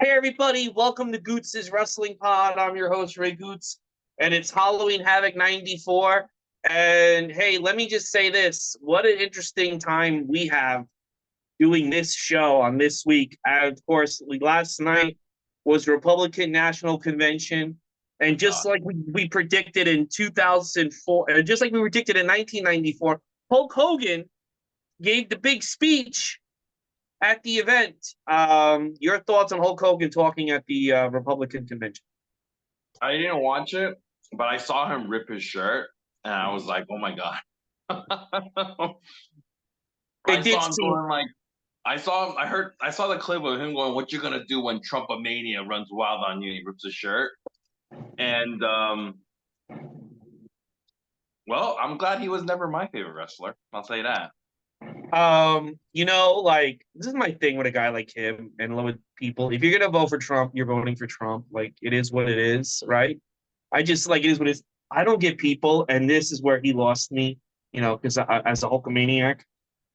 Hey everybody, welcome to Goots' Wrestling Pod. I'm your host, Ray Goots, and it's Halloween Havoc 94. And hey, let me just say this. What an interesting time we have doing this show on this week. And of course, last night was Republican National Convention. And just like we predicted in 2004, and just like we predicted in 1994, Hulk Hogan gave the big speech at the event. Your thoughts on Hulk Hogan talking at the Republican convention? I didn't watch it, but I saw him rip his shirt, and I was like, "Oh my god!" I It did saw him seem going like, I saw the clip of him going, "What you gonna do when Trumpomania runs wild on you?" He rips his shirt, and well, I'm glad he was never my favorite wrestler. I'll say that. like this is my thing with a guy like him and with people. If you're gonna vote for Trump, you're voting for Trump. Like it is what it is, right? I just like it is what it is. I don't get people, and this is where he lost me, because as a Hulkamaniac,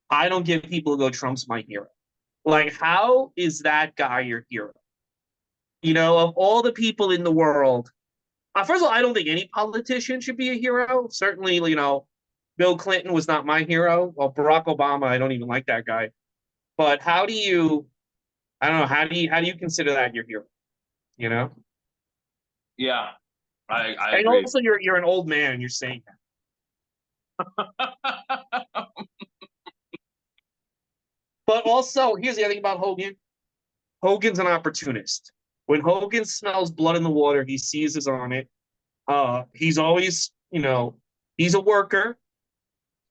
I don't get people who go, Trump's my hero. Like, how is that guy your hero? Of all the people in the world, first of all, I don't think any politician should be a hero. Certainly, Bill Clinton was not my hero. Well, Barack Obama, I don't even like that guy. But how do you? I don't know. How do you consider that your hero? You know. Yeah, I And agree. also, you're an old man, and you're saying that. But also, here's the other thing about Hogan. Hogan's an opportunist. When Hogan smells blood in the water, he seizes on it. He's always, he's a worker.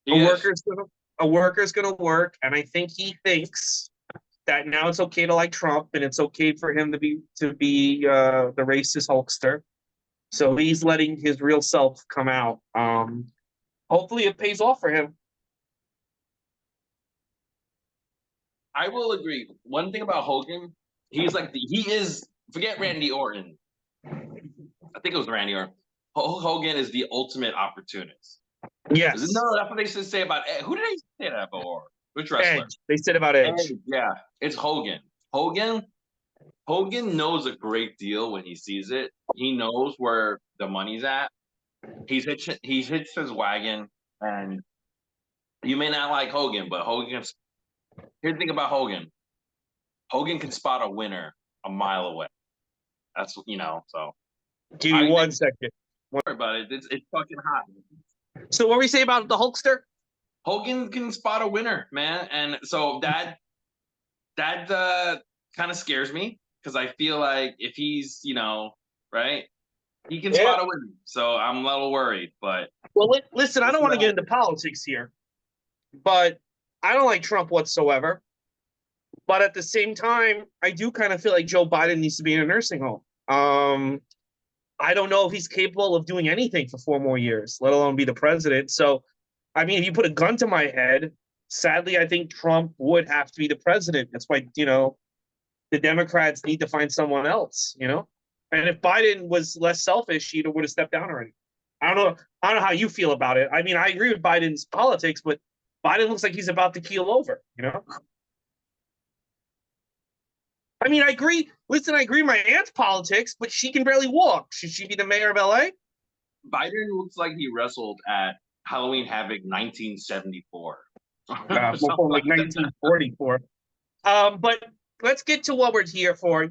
A Yes, worker's gonna a worker's gonna work, and I think he thinks that now it's okay to like Trump, and it's okay for him to be the racist Hulkster. So he's letting his real self come out. Hopefully, it pays off for him. I will agree. One thing about Hogan, he is. Forget Randy Orton. I think it was Randy Orton. Hulk Hogan is the ultimate opportunist. Yes, No, that's what they should say about who did they say that before? Which wrestler? Edge. They said about Edge. Edge. Yeah, it's Hogan. Hogan knows a great deal when he sees it. He knows where the money's at. He's hitched his wagon, and you may not like Hogan, but here's the thing about Hogan. Hogan can spot a winner a mile away. That's so Give me I one think second. about it. It's fucking hot. So what were we say about the Hulkster? Hogan can spot a winner, man, and so that kind of scares me because I feel like if he's right, he can Yeah. spot a winner. So I'm a little worried, but Well, listen, I don't want to get into politics here, but I don't like Trump whatsoever. But at the same time, I do kind of feel like Joe Biden needs to be in a nursing home. I don't know if he's capable of doing anything for 4 more years, let alone be the president. So, I mean, if you put a gun to my head, sadly, I think Trump would have to be the president. That's why, the Democrats need to find someone else. And if Biden was less selfish, he would have stepped down already. I don't know. I don't know how you feel about it. I mean, I agree with Biden's politics, but Biden looks like he's about to keel over. I mean, I agree. Listen, I agree with my aunt's politics, but she can barely walk. Should she be the mayor of LA? Biden looks like he wrestled at Halloween Havoc 1974. Before like 1944. But let's get to what we're here for.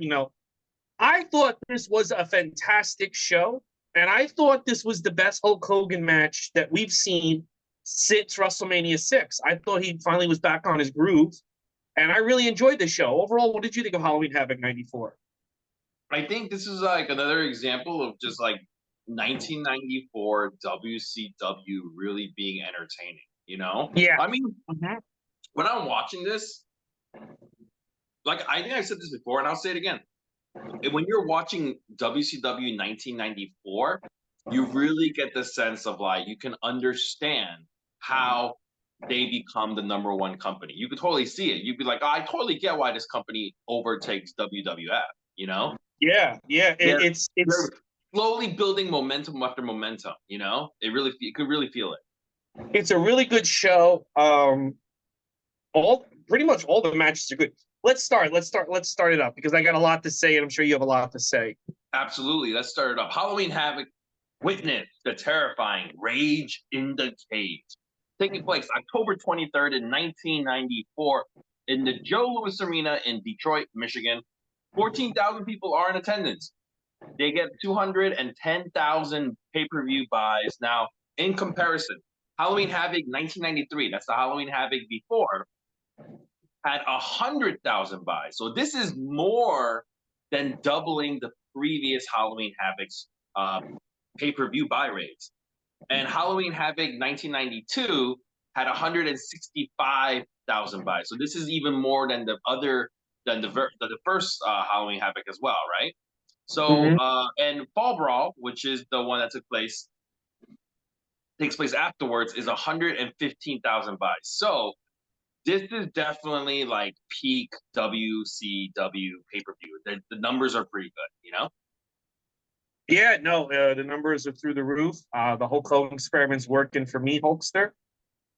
I thought this was a fantastic show, and I thought this was the best Hulk Hogan match that we've seen since WrestleMania 6. I thought he finally was back on his groove, and I really enjoyed the show. Overall, what did you think of Halloween Havoc 94? I think this is like another example of just like 1994 WCW really being entertaining. Yeah. I mean, when I'm watching this, like I think I said this before, and I'll say it again. When you're watching WCW 1994, you really get the sense of like you can understand how they become the number one company. You could totally see it. You'd be like, oh, I totally get why this company overtakes WWF. Yeah, yeah. They're It's they're slowly building momentum after momentum. You could really feel it. it's a really good show. All pretty much all the matches are good. let's start. Let's start it up because I got a lot to say, and I'm sure you have a lot to say. Absolutely. Let's start it up. Halloween Havoc. Witness the terrifying Rage in the Cage. Taking place October 23rd in 1994 in the Joe Louis Arena in Detroit, Michigan. 14,000 people are in attendance. They get 210,000 pay-per-view buys. Now, in comparison, Halloween Havoc 1993, that's the Halloween Havoc before, had 100,000 buys. So this is more than doubling the previous Halloween Havoc's pay-per-view buy rates. And Halloween Havoc 1992 had 165,000 buys. So this is even more than the first Halloween Havoc as well, right? So and Fall Brawl, which is the one that takes place afterwards, is 115,000 buys. So this is definitely like peak WCW pay-per-view. The numbers are pretty good, you know? Yeah, no, the numbers are through the roof. The Hulk Hogan experiment's working for me, Hulkster.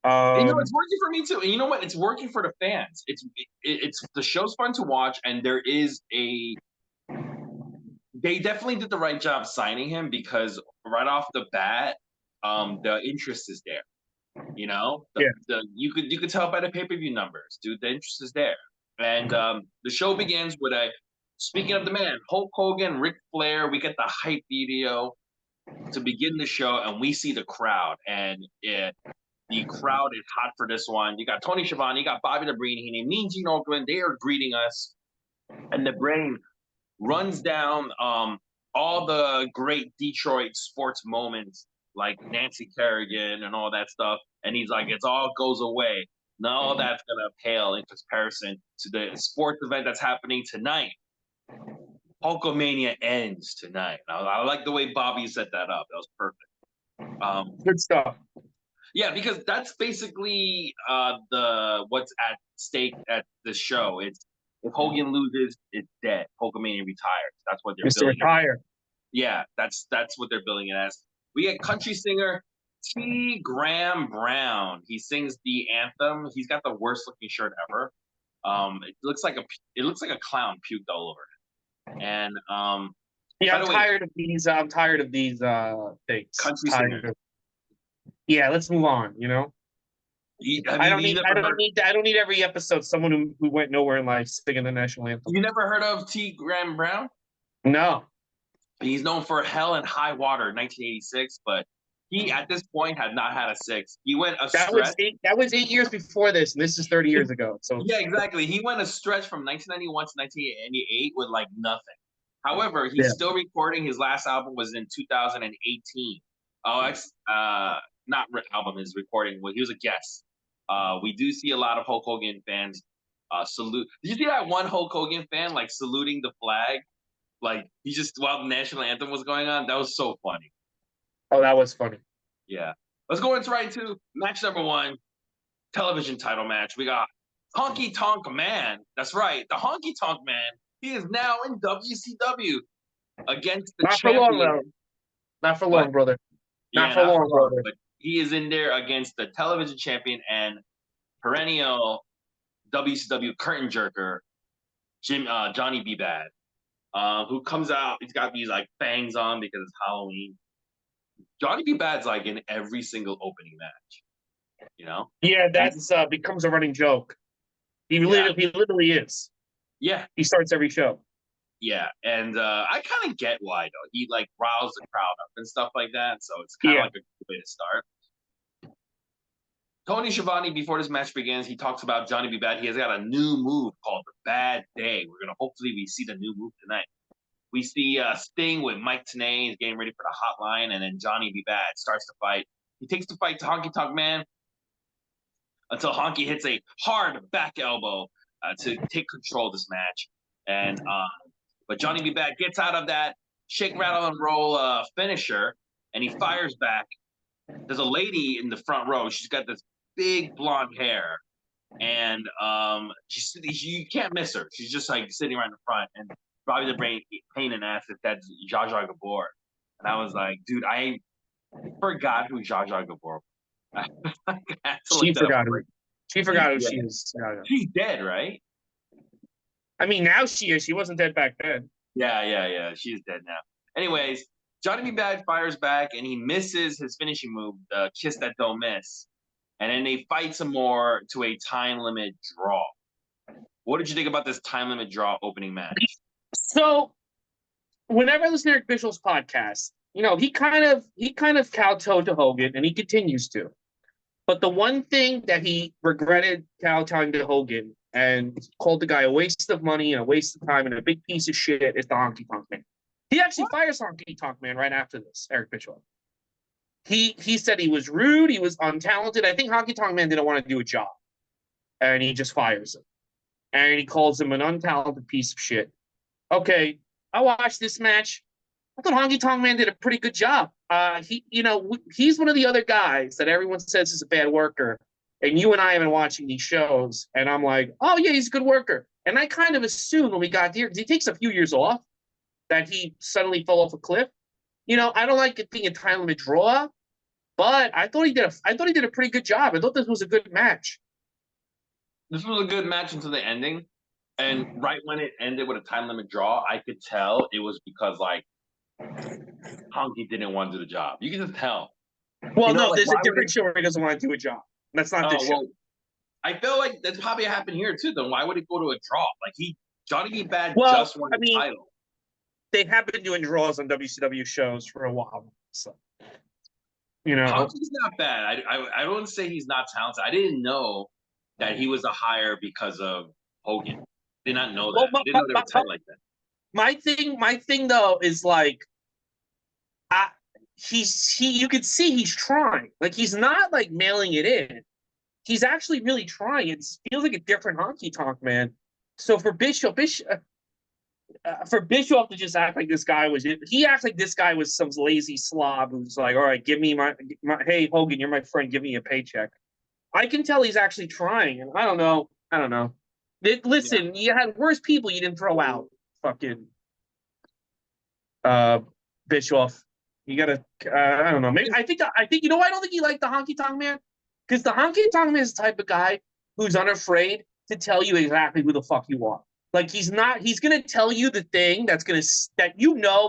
It's working for me too. And you know what? It's working for the fans. It's the show's fun to watch, and they definitely did the right job signing him because right off the bat, the interest is there. You know, you could tell by the pay-per-view numbers, dude. The interest is there, and the show begins with speaking of the man, Hulk Hogan, Ric Flair. We get the hype video to begin the show, and we see the crowd, and the crowd is hot for this one. You got Tony Schiavone, you got Bobby the Brain Heenan, Mean Gene Okerlund. They are greeting us, and the Brain runs down all the great Detroit sports moments like Nancy Kerrigan and all that stuff. And he's like, it's all goes away. None of that's going to pale in comparison to the sports event that's happening tonight. Hulkamania ends tonight. I like the way Bobby set that up. That was perfect. Good stuff. Yeah, because that's basically what's at stake at the show. It's if Hogan loses, it's dead. Hulkamania retires. That's what they're building. Retire. Yeah, that's what they're building it as. We get country singer T. Graham Brown. He sings the anthem. He's got the worst looking shirt ever. It looks like a clown puked all over it. And yeah, I'm tired of these. I'm tired of these things. Country singer. Yeah, let's move on. You know. I don't need every episode someone who went nowhere in life singing the national anthem. You never heard of T. Graham Brown? No. He's known for Hell and High Water, 1986, but he at this point had not had a six. He went a stretch. That was 8 years before this, and this is 30 years ago. So yeah, exactly. He went a stretch from 1991 to 1998 with like nothing. However, he's still recording. His last album was in 2018. Oh, not album. His recording. Well, he was a guest. We do see a lot of Hulk Hogan fans salute. Did you see that one Hulk Hogan fan like saluting the flag? Like he just while the national anthem was going on. That was so funny. Oh, that was funny. Yeah. Let's go into match number 1, television title match. We got Honky Tonk Man. That's right, the Honky Tonk Man. He is now in WCW against the champion. For long, not for long, brother. Not for long, brother. But he is in there against the television champion and perennial WCW curtain jerker, Johnny B. Bad, who comes out. He's got these like fangs on because it's Halloween. Johnny B. Bad's like in every single opening match, you know? Yeah, that's becomes a running joke. He literally is. Yeah. He starts every show. Yeah, and I kind of get why, though. He, like, riles the crowd up and stuff like that, so it's kind of like a good way to start. Tony Schiavone, before this match begins, he talks about Johnny B. Bad. He has got a new move called the Bad Day. Hopefully we see the new move tonight. We see Sting with Mike Tenay. He's getting ready for the hotline, and then Johnny B. Bad starts to fight. He takes the fight to Honky Tonk Man until Honky hits a hard back elbow to take control of this match. And but Johnny B. Bad gets out of that shake, rattle, and roll finisher, and he fires back. There's a lady in the front row. She's got this big blonde hair, and you can't miss her. She's just like sitting right in the front, and Bobby the Brain pain and asked if that's Zsa Zsa Gabor. And I was like, dude, I forgot who Zsa Zsa Gabor was. She forgot who she is. She's dead, right? I mean, now she is. She wasn't dead back then. Yeah. She's dead now. Anyways, Johnny B. Bad fires back and he misses his finishing move, the kiss that don't miss. And then they fight some more to a time limit draw. What did you think about this time limit draw opening match? So whenever I listen to Eric Bischoff's podcast, he kind of kowtowed to Hogan, and he continues to. But the one thing that he regretted kowtowing to Hogan and called the guy a waste of money and a waste of time and a big piece of shit is the Honky Tonk Man. He actually fires Honky Tonk Man right after this, Eric Bischoff. He said he was rude, he was untalented. I think Honky Tonk Man didn't want to do a job, and he just fires him. And he calls him an untalented piece of shit. Okay, I watched this match. I thought Honky Tonk Man did a pretty good job. He's one of the other guys that everyone says is a bad worker. And you and I have been watching these shows, and I'm like, oh, yeah, he's a good worker. And I kind of assumed when we got here, because he takes a few years off, that he suddenly fell off a cliff. I don't like it being a time limit draw, but I thought he did a pretty good job. I thought this was a good match. This was a good match until the ending. And right when it ended with a time limit draw, I could tell it was because, like, Honky didn't want to do the job. You can just tell. Well, no, there's a different show where he doesn't want to do a job. That's not this show. Well, I feel like that's probably happened here, too. Then why would it go to a draw? Like, Johnny B. Bad just won the title. They have been doing draws on WCW shows for a while. So, Honky's not bad. I don't say he's not talented. I didn't know that he was a hire because of Hogan. Did not know that. Didn't know they were tight like that. My thing though is like, you could see he's trying. Like, he's not like mailing it in. He's actually really trying. It feels like a different Honky Tonk Man. So for Bischoff to just act like this guy he acts like this guy was some lazy slob who's like, all right, give me my hey Hogan, you're my friend, give me a paycheck. I can tell he's actually trying, and I don't know. Listen, You had worse people you didn't throw out. Fucking Bischoff. You gotta. I don't know. Maybe I think. I don't think he liked the Honky Tonk Man, because the Honky Tonk Man is the type of guy who's unafraid to tell you exactly who the fuck you are. Like, he's not. He's gonna tell you the thing that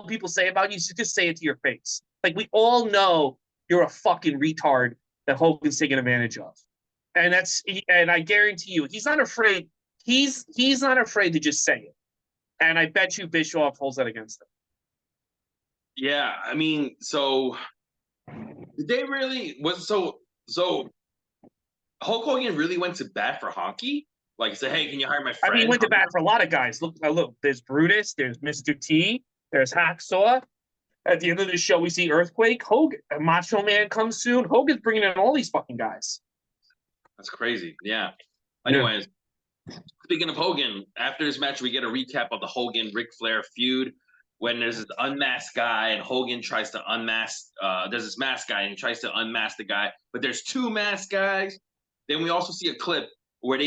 people say about you. So just say it to your face. Like, we all know you're a fucking retard that Hogan's taking advantage of. And I guarantee you, he's not afraid. He's not afraid to just say it. And I bet you Bischoff holds that against him. Yeah, I mean, so did they really so Hulk Hogan really went to bat for Honky? Like, say, hey, can you hire my friend? I mean, he went to bat for a lot of guys. Look, there's Brutus, there's Mr. T, there's Hacksaw. At the end of the show, we see Earthquake, Hogan, Macho Man comes soon. Hogan's bringing in all these fucking guys. That's crazy. Yeah. Anyways, speaking of Hogan, after this match, we get a recap of the Hogan-Ric Flair feud when there's this unmasked guy and Hogan tries to unmask. There's this masked guy and he tries to unmask the guy, but there's two masked guys. Then we also see a clip where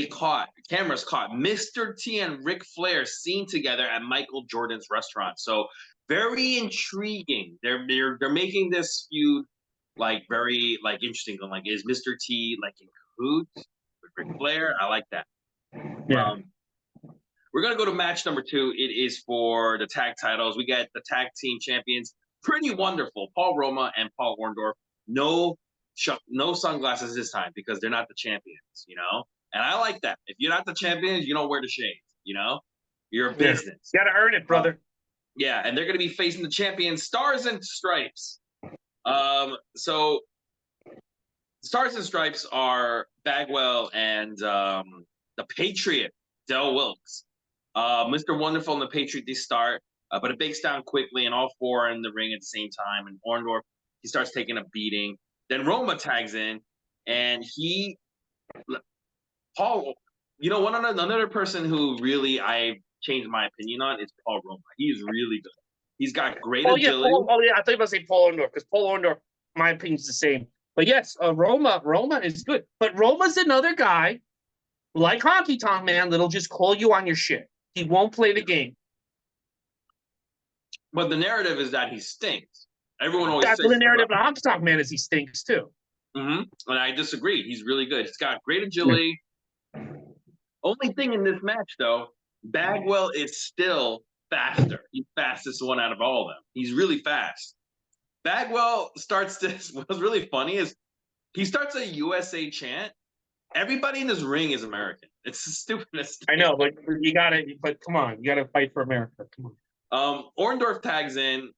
cameras caught Mr. T and Ric Flair seen together at Michael Jordan's restaurant. So very intriguing. They're making this feud like very like interesting. Like, is Mr. T like in cahoots with Ric Flair? I like that. Yeah. We're gonna go to match number 2. It is for the tag titles. We got the tag team champions. Pretty wonderful. Paul Roma and Paul Orndorff. No sunglasses this time because they're not the champions, And I like that. If you're not the champions, you don't wear the shades, You're a business. You gotta earn it, brother. Yeah, and they're gonna be facing the champions, Stars and Stripes. So Stars and Stripes are Bagwell and the Patriot, Del Wilkes. Mr. Wonderful and the Patriot, they start, but it breaks down quickly, and all four are in the ring at the same time. And Orndorff, he starts taking a beating. Then Roma tags in, and Paul, another person who really I changed my opinion on is Paul Roma. He is really good. He's got great ability. I thought you were going to say Paul Orndorff, because Paul Orndorff, my opinion is the same. But yes, Roma is good. But Roma's another guy, like Honky Tonk Man, that'll just call you on your shit. He won't play the game. But the narrative is that he stinks. Everyone always says the narrative of Honky Tonk Man is he stinks too. Mm-hmm. And I disagree. He's really good. He's got great agility. Only thing in this match, though, Bagwell is still faster. He's fastest one out of all of them. He's really fast. Bagwell starts this. What's really funny is he starts a USA chant. Everybody in this ring is American. It's the stupidest I thing. know, but come on, you gotta fight for America. Come on. Orndorff tags in,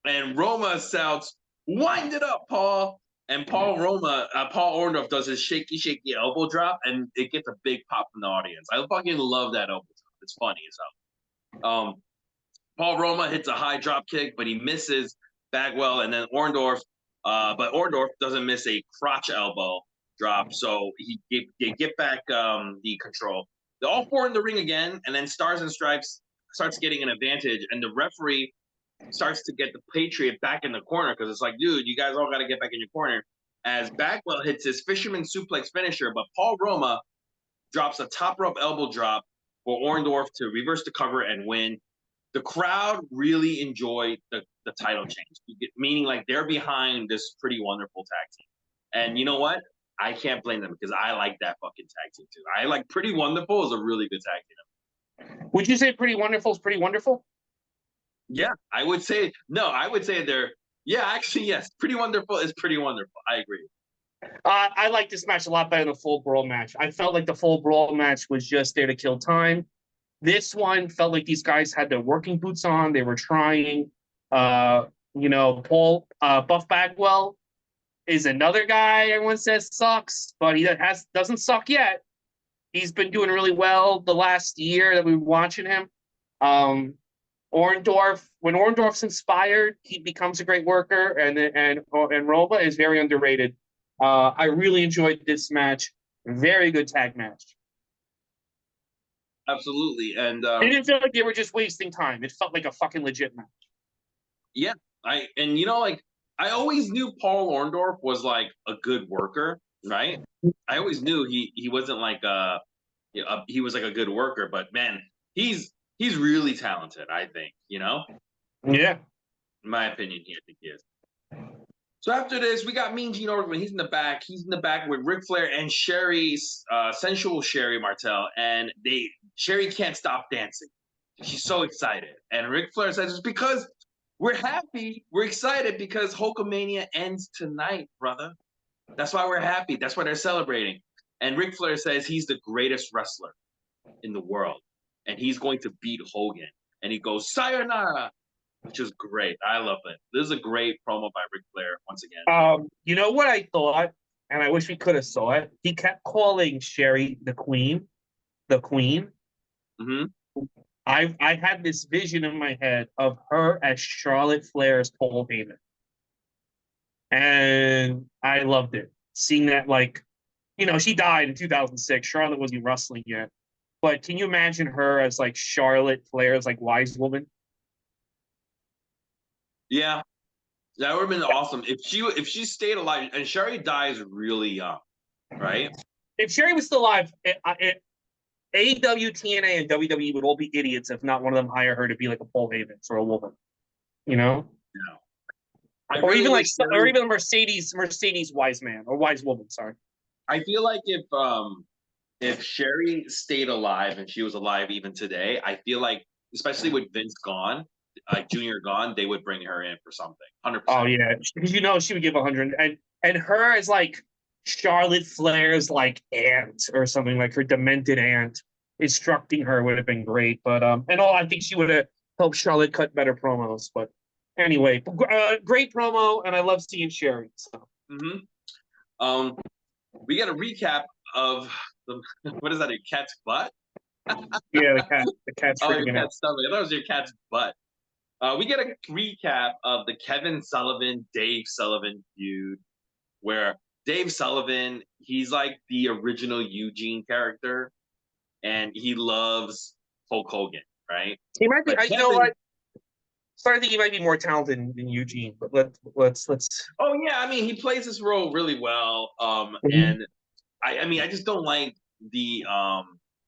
and Roma shouts, "Wind it up, Paul!" And Paul Orndorff does his shaky, shaky elbow drop, and it gets a big pop from the audience. I fucking love that elbow drop. It's funny as hell. Paul Roma hits a high drop kick, but he misses Bagwell, and then but Orndorff doesn't miss a crotch elbow drop, so he get back the control. They're all four in the ring again, and then Stars and Stripes starts getting an advantage, and the referee starts to get the Patriot back in the corner because it's like, dude, you guys all got to get back in your corner. As Bagwell hits his fisherman suplex finisher, but Paul Roma drops a top rope elbow drop for Orndorff to reverse the cover and win. The crowd really enjoyed the title change, meaning like they're behind this pretty wonderful tag team. And you know what? I can't blame them because I like that fucking tag team too. I like Pretty Wonderful is a really good tag team. Would you say Pretty Wonderful is Pretty Wonderful? Yeah, I would say no. I would say actually, yes. Pretty Wonderful is Pretty Wonderful. I agree. I like this match a lot better than the Full Brawl match. I felt like the Full Brawl match was just there to kill time. This one felt like these guys had their working boots on. They were trying. Buff Bagwell is another guy everyone says sucks, but he doesn't suck yet. He's been doing really well the last year that we've been watching him. Orndorff, when Orndorff's inspired, he becomes a great worker, and Roma is very underrated. I really enjoyed this match. Very good tag match. Absolutely, and it didn't feel like they were just wasting time. It felt like a fucking legit match. Yeah, I always knew Paul Orndorff was like a good worker, right? I always knew he wasn't like he was like a good worker, but man, he's really talented. I think Yeah, in my opinion, I think he is. So after this, we got Mean Gene Okerlund. He's in the back. He's in the back with Ric Flair and sensual Sherry Martel, and Sherry can't stop dancing. She's so excited, and Ric Flair says it's because we're happy, we're excited because Hulkamania ends tonight, brother. That's why we're happy. That's why they're celebrating. And Ric Flair says he's the greatest wrestler in the world, and he's going to beat Hogan. And he goes, sayonara, which is great. I love it. This is a great promo by Ric Flair once again. You know what I thought, and I wish we could have saw it? He kept calling Sherry the Queen. The Queen. Mm-hmm. I had this vision in my head of her as Charlotte Flair's Paul Heyman. And I loved it. Seeing that, she died in 2006. Charlotte wasn't wrestling yet. But can you imagine her as like Charlotte Flair's like wise woman? Yeah. That would have been awesome. If she stayed alive, and Sherry dies really young, right? If Sherry was still alive, AEW, TNA, and WWE would all be idiots if not one of them hire her to be like a Paul Heyman or a woman, Yeah. Or even a Mercedes wise man or wise woman. Sorry. I feel like if Sherry stayed alive and she was alive even today, I feel like, especially with Vince gone, Junior gone, they would bring her in for something. 100%. Oh yeah, because she would give 100, and her as like Charlotte Flair's like aunt or something, like her demented aunt instructing her would have been great. But I think she would have helped Charlotte cut better promos. But anyway, great promo, and I love seeing Sherry. So. Mm-hmm. We get a recap of what is that? A cat's butt? Yeah, the cat's freaking your out. cat's stomach. I thought it was your cat's butt. We get a recap of the Kevin Sullivan, Dave Sullivan feud, where Dave Sullivan, he's like the original Eugene character, and he loves Hulk Hogan, right? He might be. You know what? I think he might be more talented than Eugene, but let's. Oh yeah, I mean he plays this role really well. And I just don't like the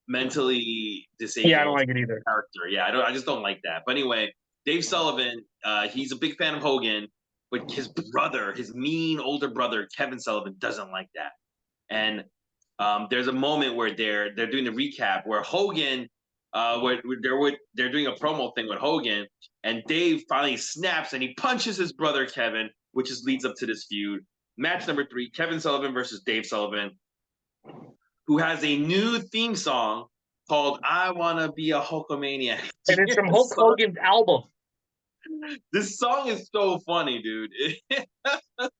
mentally disabled. Yeah, I don't like it either. Character, yeah, I just don't like that. But anyway, Dave Sullivan, he's a big fan of Hogan, but his brother, his mean older brother Kevin Sullivan, doesn't like that. And there's a moment where they're doing the recap where Hogan They're doing a promo thing with Hogan, and Dave finally snaps and he punches his brother Kevin, which leads up to this feud. Match number 3: Kevin Sullivan versus Dave Sullivan, who has a new theme song called "I Wanna Be a Hulkamaniac." And it's from Hulk Hogan's album. This song is so funny, dude. It's a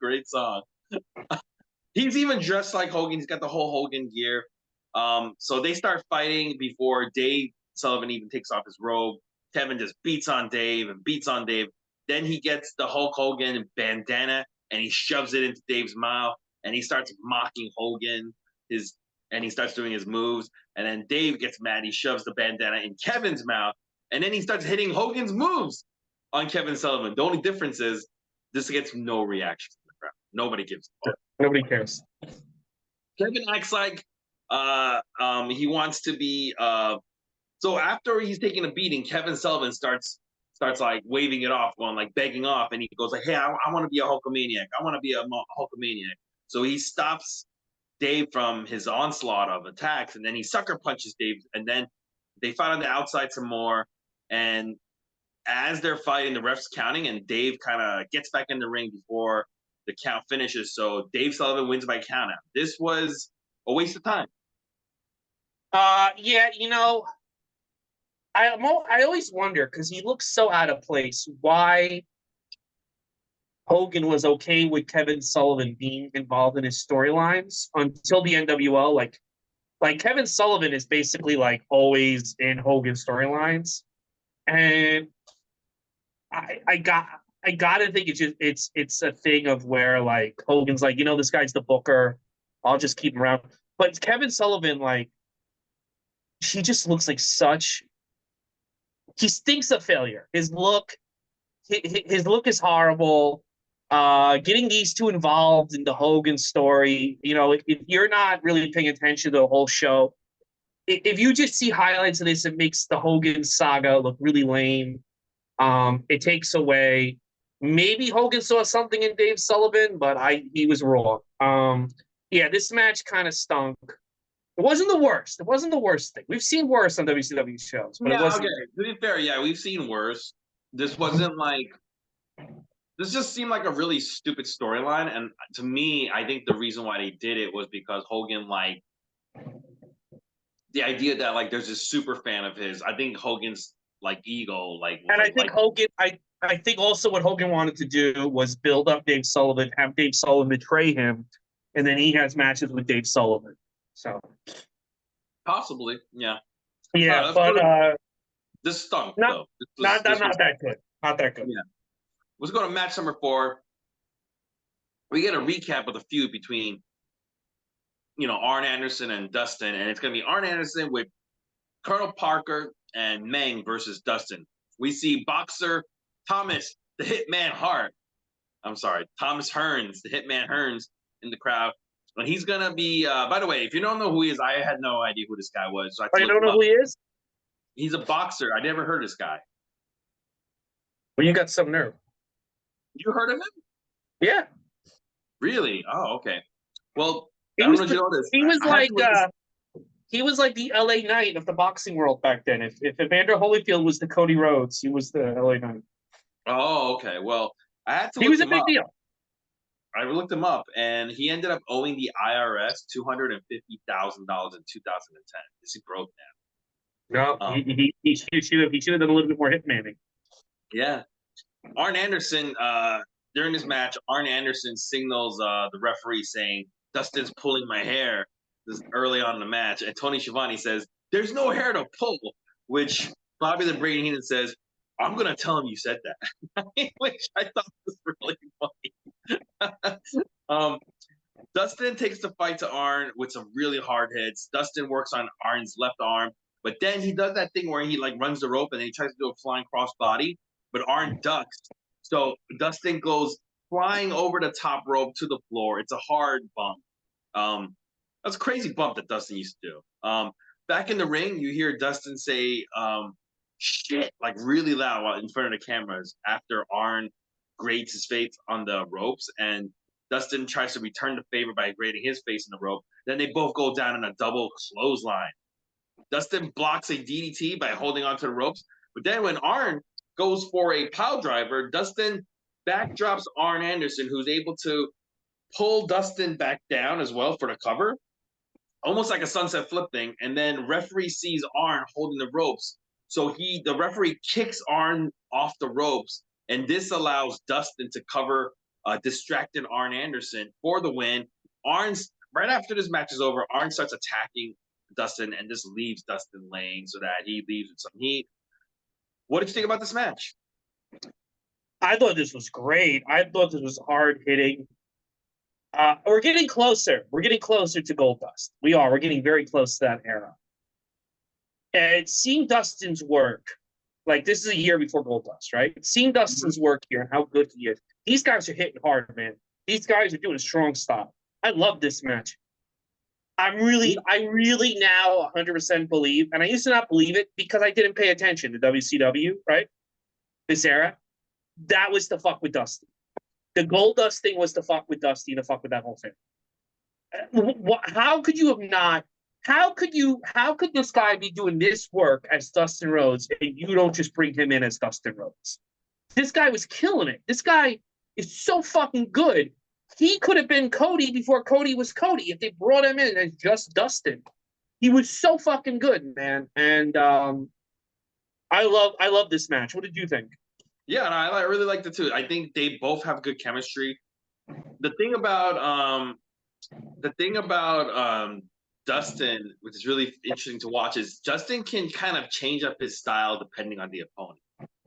great song. He's even dressed like Hogan. He's got the whole Hogan gear. So they start fighting before Dave Sullivan even takes off his robe. Kevin just beats on Dave and beats on Dave. Then he gets the Hulk Hogan bandana and he shoves it into Dave's mouth and he starts mocking Hogan. And he starts doing his moves. And then Dave gets mad. He shoves the bandana in Kevin's mouth. And then he starts hitting Hogan's moves on Kevin Sullivan. The only difference is this gets no reaction from the crowd. Nobody gives a fuck. Nobody cares. Kevin acts like he wants to be so after he's taking a beating, Kevin Sullivan starts like waving it off, going like begging off, and he goes like, "Hey, I want to be a Hulkamaniac. I want to be a Hulkamaniac." So he stops Dave from his onslaught of attacks, and then he sucker punches Dave, and then they fight on the outside some more. And as they're fighting, the ref's counting, and Dave kind of gets back in the ring before the count finishes. So Dave Sullivan wins by countout. This was a waste of time. Yeah, I always wonder, because he looks so out of place, why Hogan was okay with Kevin Sullivan being involved in his storylines until the NWO. Like Kevin Sullivan is basically like always in Hogan's storylines, and I gotta think it's a thing of where like Hogan's like, this guy's the booker, I'll just keep him around. But Kevin Sullivan, like, he just looks like he stinks of failure. His look is horrible. Getting these two involved in the Hogan story, if you're not really paying attention to the whole show, if you just see highlights of this, it makes the Hogan saga look really lame. It takes away. Maybe Hogan saw something in Dave Sullivan, but he was wrong. Yeah, this match kind of stunk. It wasn't the worst. It wasn't the worst thing. We've seen worse on WCW shows, but it wasn't. Okay. To be fair, yeah, we've seen worse. This wasn't like. This just seemed like a really stupid storyline, and to me, I think the reason why they did it was because Hogan, like, the idea that like there's this super fan of his. I think Hogan's like ego, like, and I think Hogan. I think also what Hogan wanted to do was build up Dave Sullivan, have Dave Sullivan betray him, and then he has matches with Dave Sullivan. So possibly, yeah. Yeah, but this stunk though. Not that good. Not that good. Yeah. Let's go to match number 4. We get a recap of the feud between, Arn Anderson and Dustin, and it's going to be Arn Anderson with Colonel Parker and Meng versus Dustin. We see boxer Thomas, the Hitman Hart. I'm sorry, Thomas Hearns, the Hitman Hearns, in the crowd. And he's going to be, by the way, if you don't know who he is, I had no idea who this guy was. So you don't know who he is? He's a boxer. I never heard of this guy. Well, you got some nerve. You heard of him? Yeah. Really? Oh, okay. Well, he was like the LA Knight of the boxing world back then. If Evander Holyfield was the Cody Rhodes, he was the LA Knight. Oh, okay. Well, I had to. He was a big deal. I looked him up, and he ended up owing the IRS $250,000 in 2010. Is he broke now? No, he should have done a little bit more hitmaning. Yeah. Arn Anderson, during this match, Arn Anderson signals the referee saying, "Dustin's pulling my hair." This is early on in the match. And Tony Schiavone says, "There's no hair to pull," which Bobby the Brain Heenan says, "I'm going to tell him you said that," which I thought was really funny. Dustin takes the fight to Arn with some really hard hits. Dustin works on Arn's left arm, but then he does that thing where he like runs the rope and then he tries to do a flying crossbody, but Arn ducks. So Dustin goes flying over the top rope to the floor. It's a hard bump. That's a crazy bump that Dustin used to do. Back in the ring, you hear Dustin say, shit, like really loud in front of the cameras after Arn grates his face on the ropes, and Dustin tries to return the favor by grating his face in the rope. Then they both go down in a double clothesline. Dustin blocks a DDT by holding onto the ropes. But then when Arn goes for a pile driver, Dustin backdrops Arn Anderson, who's able to pull Dustin back down as well for the cover, almost like a sunset flip thing. And then referee sees Arn holding the ropes. So the referee kicks Arn off the ropes, and this allows Dustin to cover distracted Arn Anderson for the win. Arn's right after this match is over, Arn starts attacking Dustin and just leaves Dustin laying so that he leaves with some heat. What did you think about this match? I thought this was great. I thought this was hard hitting. We're getting closer. We're getting closer to Goldust. We are. We're getting very close to that era. And seeing Dustin's work, like this is a year before Goldust, right? Seeing Dustin's work here and how good he is. These guys are hitting hard, man. These guys are doing a strong stop. I love this match. I really now 100% believe, and I used to not believe it because I didn't pay attention to WCW, right? This era. That was to fuck with Dusty. The Goldust thing was to fuck with Dusty, to fuck with that whole thing. How could you have not? How could this guy be doing this work as Dustin Rhodes and you don't just bring him in as Dustin Rhodes? This guy was killing it. This guy is so fucking good. He could have been Cody before Cody was Cody if they brought him in as just Dustin. He was so fucking good, man. And I love this match. What did you think? Yeah, and I really liked it too. I think they both have good chemistry. The thing about Dustin, which is really interesting to watch, is Dustin can kind of change up his style depending on the opponent.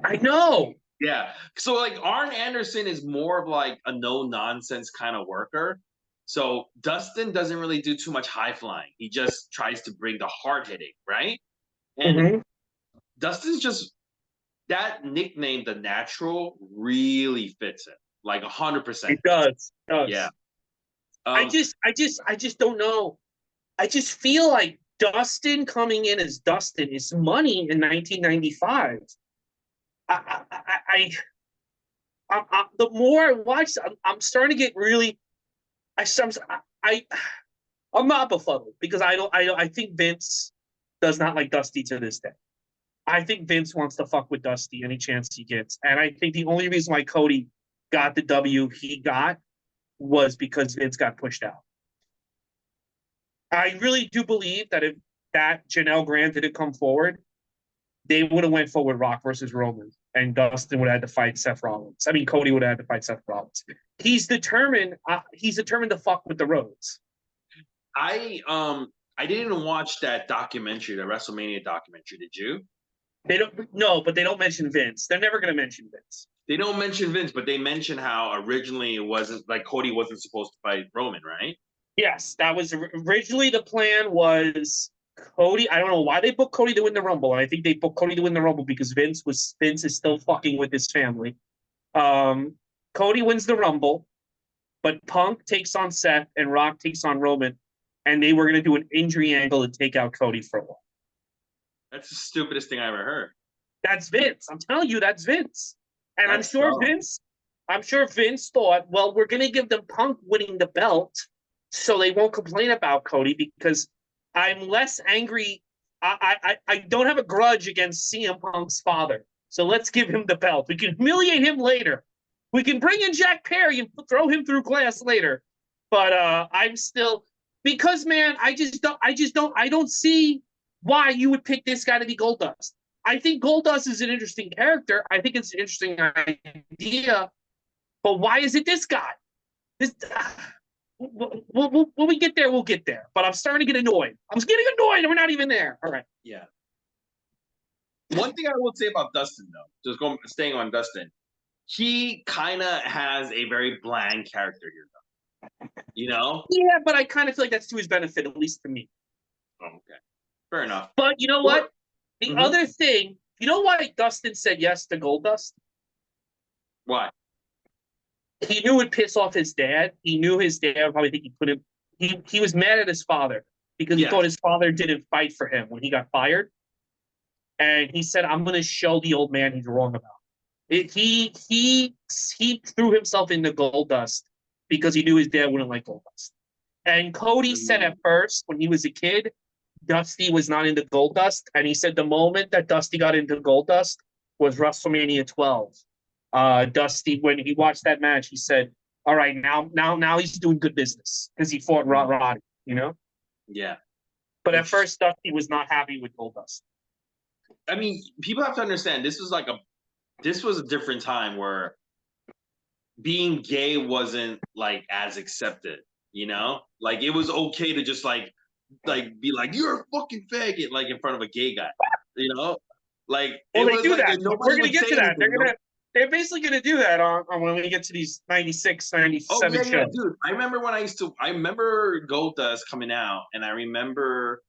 I know. Yeah. So like Arn Anderson is more of like a no nonsense kind of worker. So Dustin doesn't really do too much high flying. He just tries to bring the hard hitting, right? And Dustin's just that nickname, the Natural, really fits it. Like 100%. It does. Yeah. I just don't know. I just feel like Dustin coming in as Dustin is money in 1995. The more I watch, I'm starting to get really. I'm not befuddled because I think Vince does not like Dusty to this day. I think Vince wants to fuck with Dusty any chance he gets, and I think the only reason why Cody got the W he got was because Vince got pushed out. I really do believe that if that Janelle Grant didn't come forward, they would have went forward Rock versus Roman, and Dustin would have had to fight Seth Rollins. I mean, Cody would have had to fight Seth Rollins. He's determined. He's determined to fuck with the Rhodes. I didn't watch that documentary, the WrestleMania documentary. Did you? They don't. No, but they don't mention Vince. They're never going to mention Vince. They don't mention Vince, but they mention how originally it wasn't like Cody wasn't supposed to fight Roman, right? Yes, that was originally the plan. Was Cody? I don't know why they booked Cody to win the Rumble, and I think they booked Cody to win the Rumble because Vince is still fucking with his family. Cody wins the Rumble, but Punk takes on Seth and Rock takes on Roman, and they were going to do an injury angle to take out Cody for a while. That's the stupidest thing I ever heard. That's Vince. I'm telling you, that's Vince. And I'm sure Vince thought, well, we're going to give them Punk winning the belt so they won't complain about Cody because I'm less angry. I don't have a grudge against CM Punk's father. So let's give him the belt. We can humiliate him later. We can bring in Jack Perry and throw him through glass later. But I'm still because, man, I don't see why you would pick this guy to be Goldust. I think Goldust is an interesting character. I think it's an interesting idea. But why is it this guy? When we get there, we'll get there. But I'm starting to get annoyed. I'm getting annoyed, and we're not even there. All right. Yeah. One thing I will say about Dustin, though, staying on Dustin, he kind of has a very bland character here, though. You know? Yeah, but I kind of feel like that's to his benefit, at least to me. Oh, okay. Fair enough. But you know what? The other thing, you know why Dustin said yes to Goldust? Why? He knew it would piss off his dad. He knew his dad would probably think he put him. He was mad at his father because he thought his father didn't fight for him when he got fired. And he said, "I'm going to show the old man he's wrong about it." He threw himself into Goldust because he knew his dad wouldn't like Goldust. And Cody said at first when he was a kid Dusty was not into Goldust, and he said the moment that Dusty got into Goldust was WrestleMania 12. Dusty, when he watched that match, he said, "All right, now he's doing good business because he fought Roddy, you know." Yeah. But at first, Dusty was not happy with Goldust. I mean, people have to understand this was a different time where being gay wasn't like as accepted, you know? Like it was okay to just like be like, you're a fucking faggot, like in front of a gay guy, you know? Like Well, it they was do like that. We're nobody gonna would get say to that. anything. They're basically gonna do that on when we get to these 96, 97 yeah, shows. dude. I remember when I remember Goldust coming out, and I remember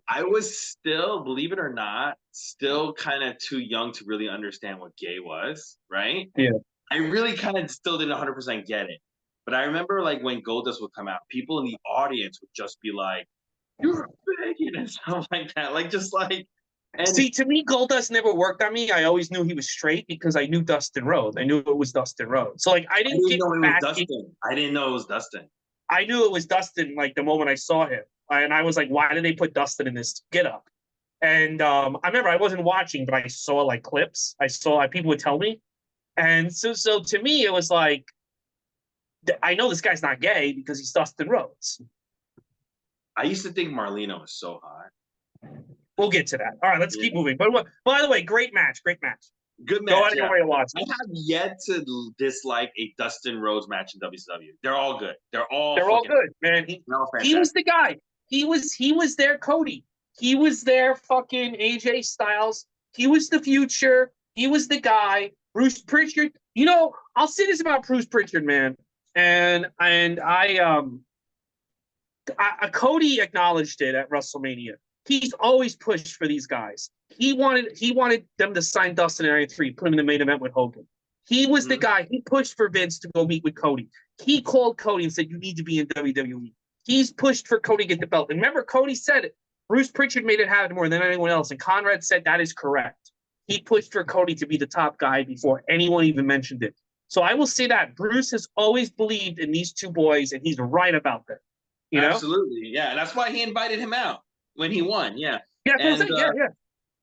I was still, believe it or not, still kind of too young to really understand what gay was, right? Yeah. I really kind of still didn't 100% get it. But I remember like when Goldust would come out, people in the audience would just be like, "You're a faggot" and stuff like that. Like just like and See, to me, Goldust never worked on me. I always knew he was straight because I knew Dustin Rhodes. I knew it was Dustin Rhodes. So like I didn't get know it was back. Dustin. I didn't know it was Dustin. I knew it was Dustin like the moment I saw him, and I was like, "Why did they put Dustin in this get up?" And I remember I wasn't watching, but I saw like clips. I saw people would tell me, and so to me, it was like, I know this guy's not gay because he's Dustin Rhodes. I used to think Marlena was so hot. We'll get to that. All right, let's keep moving. But by the way, great match, great match. Good match. Go out of your way to watch. I have yet to dislike a Dustin Rhodes match in WCW. They're all good. They're all good, man. He was the guy. He was their Cody. He was their fucking AJ Styles. He was the future. He was the guy. Bruce Pritchard. You know, I'll say this about Bruce Pritchard, man. And Cody acknowledged it at WrestleMania. He's always pushed for these guys. He wanted them to sign Dustin in 93, put him in the main event with Hogan. He was the guy. He pushed for Vince to go meet with Cody. He called Cody and said, "You need to be in WWE." He's pushed for Cody to get the belt. And remember, Cody said it. Bruce Pritchard made it happen more than anyone else. And Conrad said that is correct. He pushed for Cody to be the top guy before anyone even mentioned it. So I will say that Bruce has always believed in these two boys, and he's right about that. You know? Absolutely, yeah. That's why he invited him out when he won. Yeah, yeah, and, yeah.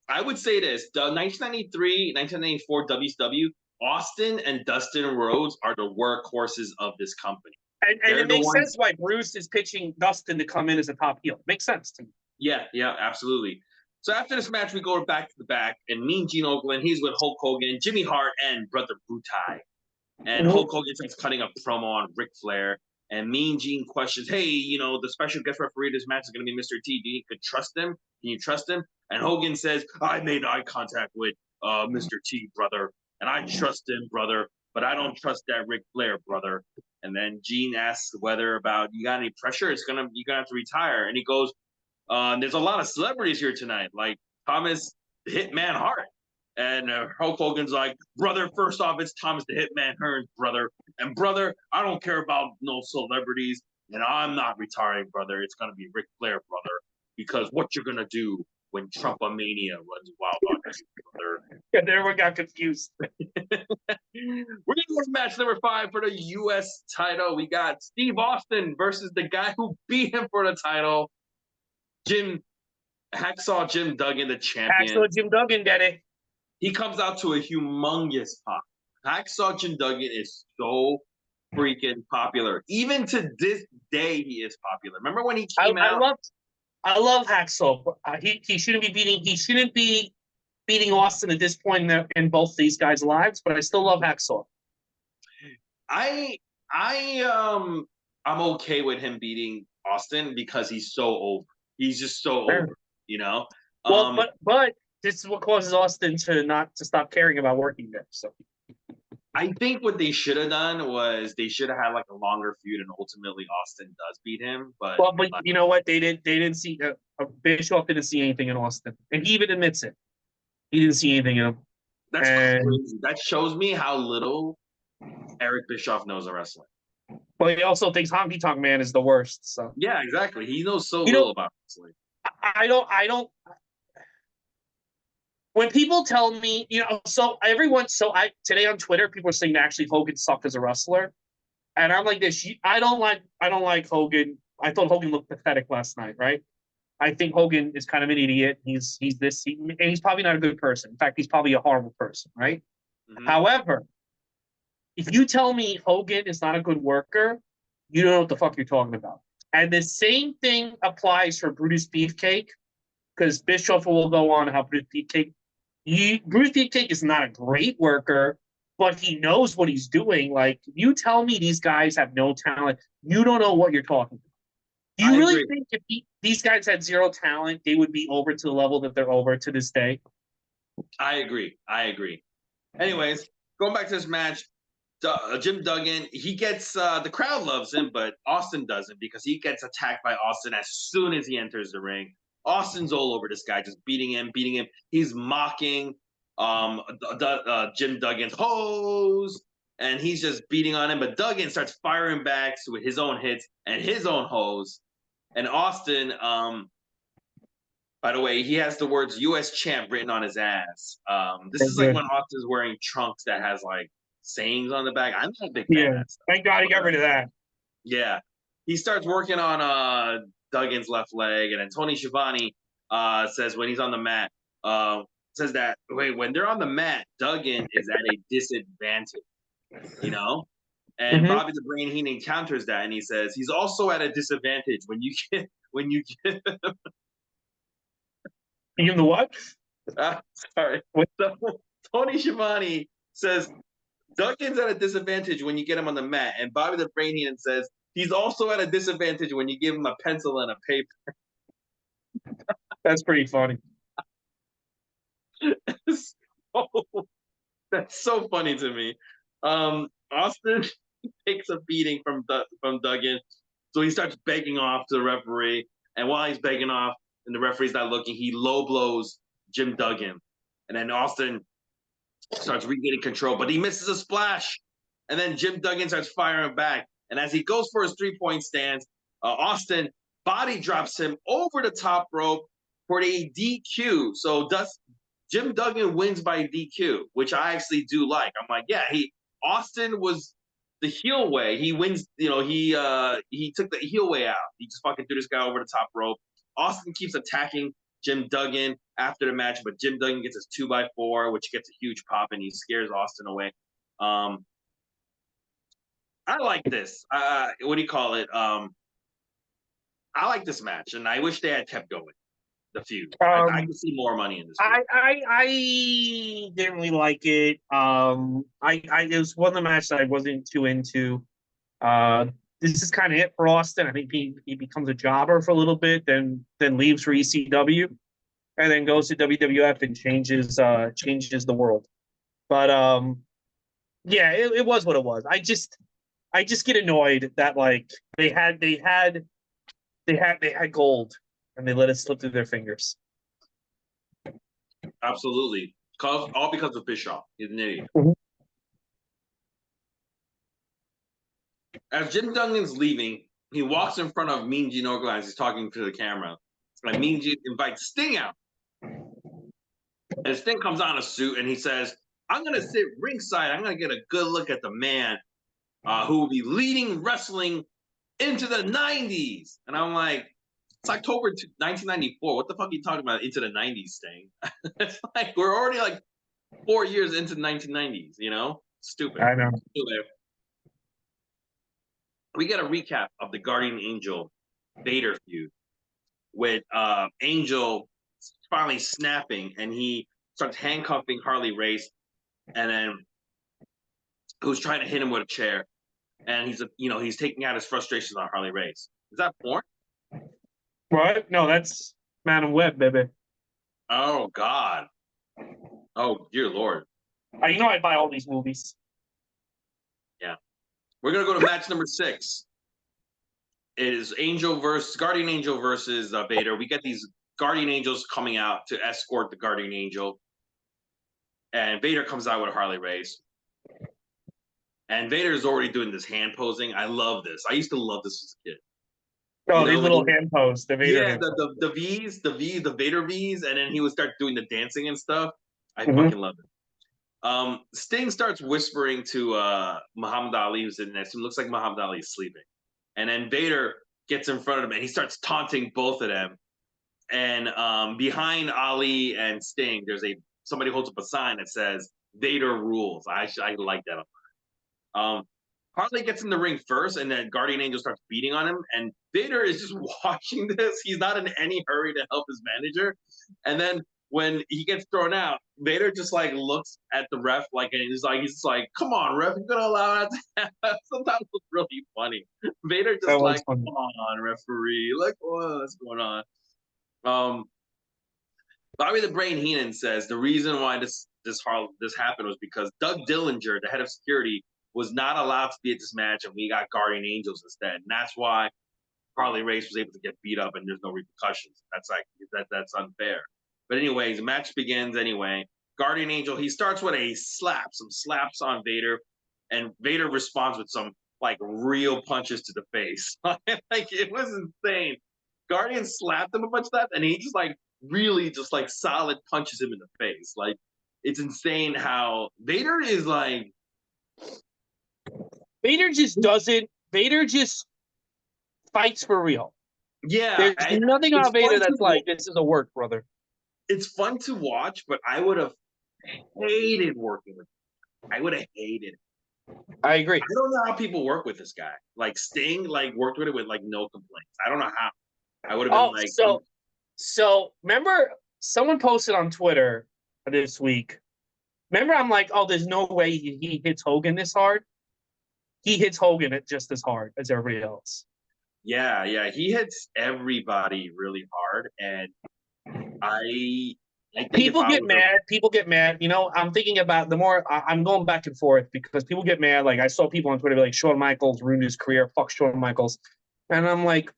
I would say this: the 1993, 1994 WCW, Austin and Dustin Rhodes are the workhorses of this company. And it makes sense why Bruce is pitching Dustin to come in as a top heel. It makes sense to me. Yeah, absolutely. So after this match, we go back to the back, and Mean Gene Okerlund, he's with Hulk Hogan, Jimmy Hart, and Brother Butai. And Hulk Hogan starts cutting a promo on Ric Flair. And Mean Gene questions, "Hey, you know, the special guest referee this match is going to be Mr. T. Do you could trust him? Can you trust him?" And Hogan says, "I made eye contact with Mr. T, brother, and I trust him, brother, but I don't trust that Ric Flair, brother." And then Gene asks whether about, "You got any pressure? You're gonna have to retire." And he goes, "There's a lot of celebrities here tonight, like Thomas Hitman Hart." And Hulk Hogan's like, "Brother, first off, it's Thomas the Hitman Hearns, brother. And brother, I don't care about no celebrities, and I'm not retiring, brother. It's gonna be Ric Flair, brother, because what you're gonna do when Trumpomania runs wild on you, brother." And everyone got confused. We're gonna go to match number 5 for the U.S. title. We got Steve Austin versus the guy who beat him for the title, Hacksaw Jim Duggan, the champion. Hacksaw Jim Duggan, daddy. He comes out to a humongous pop. Hacksaw Jim Duggan is so freaking popular. Even to this day, he is popular. Remember when he came out? I love Hacksaw. He shouldn't be beating Austin at this point in both these guys' lives, but I still love Hacksaw. I'm okay with him beating Austin because he's so over. He's just so over, you know. Well, but this is what causes Austin to stop caring about working there. So I think what they should have done was they should have had like a longer feud, and ultimately Austin does beat him. But you know what? They didn't see Bischoff didn't see anything in Austin, and he even admits it. He didn't see anything in him. That's crazy. That shows me how little Eric Bischoff knows of wrestling. But he also thinks Honky Tonk Man is the worst. So yeah, exactly. He knows so little about wrestling. I don't. When people tell me, you know, today on Twitter, people are saying that actually Hogan sucked as a wrestler, and I'm like this. I don't like Hogan. I thought Hogan looked pathetic last night, right? I think Hogan is kind of an idiot. And he's probably not a good person. In fact, he's probably a horrible person, right? Mm-hmm. However, if you tell me Hogan is not a good worker, you don't know what the fuck you're talking about. And the same thing applies for Brutus Beefcake, because Bischoff will go on how Bruce Beefcake is not a great worker, but he knows what he's doing. Like, you tell me these guys have no talent, you don't know what you're talking about. Do you I really agree. think if these guys had zero talent, they would be over to the level that they're over to this day? I agree. I agree. Anyways, going back to this match, Jim Duggan, he gets the crowd loves him, but Austin doesn't because he gets attacked by Austin as soon as he enters the ring. Austin's all over this guy, just beating him, beating him. He's mocking Jim Duggan's hose, and he's just beating on him. But Duggan starts firing back with his own hits and his own hose. And Austin, by the way, he has the words "U.S. Champ" written on his ass. This is like when Austin's wearing trunks that has like sayings on the back. I'm not a big fan of that stuff. Thank God he got rid of that. Yeah. He starts working on Duggan's left leg, and then Tony Schiavone says when he's on the mat, says that when they're on the mat, Duggan is at a disadvantage, you know? And Bobby the Brain Heenan counters that, and he says he's also at a disadvantage when you get You the what? Sorry. So, Tony Schiavone says Duggan's at a disadvantage when you get him on the mat, and Bobby the Brain Heenan says he's also at a disadvantage when you give him a pencil and a paper. That's pretty funny. That's so funny to me. Austin takes a beating from Duggan, so he starts begging off to the referee, and while he's begging off and the referee's not looking, he low blows Jim Duggan, and then Austin starts regaining control, but he misses a splash, and then Jim Duggan starts firing back, and as he goes for his 3-point stance, Austin body drops him over the top rope for a DQ. So Jim Duggan wins by DQ, which I actually do like. I'm like, yeah, Austin was the heel way. He wins, he took the heel way out. He just fucking threw this guy over the top rope. Austin keeps attacking Jim Duggan after the match, but Jim Duggan gets his 2x4, which gets a huge pop, and he scares Austin away. I like this. What do you call it? I like this match, and I wish they had kept going. The feud. I could see more money in this feud. I didn't really like it. It was one of the matches I wasn't too into. This is kind of it for Austin. I think he becomes a jobber for a little bit, then leaves for ECW, and then goes to WWF and changes the world. But yeah, it was what it was. I just get annoyed that like they had gold and they let it slip through their fingers. Absolutely. All because of Bischoff. He's an idiot. As Jim Duggan's leaving, he walks in front of Mean Gene Okerlund as he's talking to the camera. And Mean Gene invites Sting out. And Sting comes on a suit and he says, I'm going to sit ringside. I'm going to get a good look at the man who will be leading wrestling into the 90s. And I'm like, it's October 1994. What the fuck are you talking about into the 90s, Sting? It's like we're already like 4 years into the 1990s, Stupid. I know. Stupid. We get a recap of the Guardian Angel Vader feud with Angel finally snapping, and he starts handcuffing Harley Race, and then who's trying to hit him with a chair, and he's taking out his frustrations on Harley Race. Is that porn? What? No, that's Madam Web, baby. Oh God. Oh dear Lord. I buy all these movies. Yeah. We're gonna go to match number 6. It is Guardian Angel versus Vader. We get these Guardian Angels coming out to escort the Guardian Angel, and Vader comes out with Harley Race. And Vader is already doing this hand posing. I love this. I used to love this as a kid. Oh, these little hand pose, the Vader. Yeah, the V's, the Vader V's, and then he would start doing the dancing and stuff. I fucking love it. Sting starts whispering to Muhammad Ali, who's sitting next to him. Looks like Muhammad Ali is sleeping. And then Vader gets in front of him, and he starts taunting both of them. and behind Ali and Sting, there's somebody holds up a sign that says Vader rules. I like that. Harley gets in the ring first, and then Guardian Angel starts beating on him, and Vader is just watching this. He's not in any hurry to help his manager. And then when he gets thrown out, Vader just like looks at the ref like, and he's just like, "Come on, ref, you're gonna allow that to happen." Sometimes it's really funny. Vader just like, "Come on, referee, like what's going on?" Bobby the Brain Heenan says the reason why this happened was because Doug Dillinger, the head of security, was not allowed to be at this match, and we got Guardian Angels instead, and that's why Harley Race was able to get beat up, and there's no repercussions. That's unfair. But anyways, the match begins anyway. Guardian Angel, he starts with some slaps on Vader, and Vader responds with some like real punches to the face. Like it was insane. Guardian slapped him a bunch of that, and he just like really just like solid punches him in the face. Like it's insane how Vader is like. Vader just fights for real. Yeah. There's nothing on Vader that's like, this is a work, brother. It's fun to watch, but I would have hated working with him. I would have hated it. I agree. I don't know how people work with this guy. Like Sting, like worked with it with like no complaints. I don't know how. I would have been like. So remember someone posted on Twitter this week. Remember, I'm like, oh, there's no way he hits Hogan this hard. He hits Hogan just as hard as everybody else. Yeah, he hits everybody really hard, and I think people get mad. People get mad. You know, I'm thinking about the more I'm going back and forth because people get mad. Like I saw people on Twitter be like, Shawn Michaels ruined his career. Fuck Shawn Michaels, and I'm like,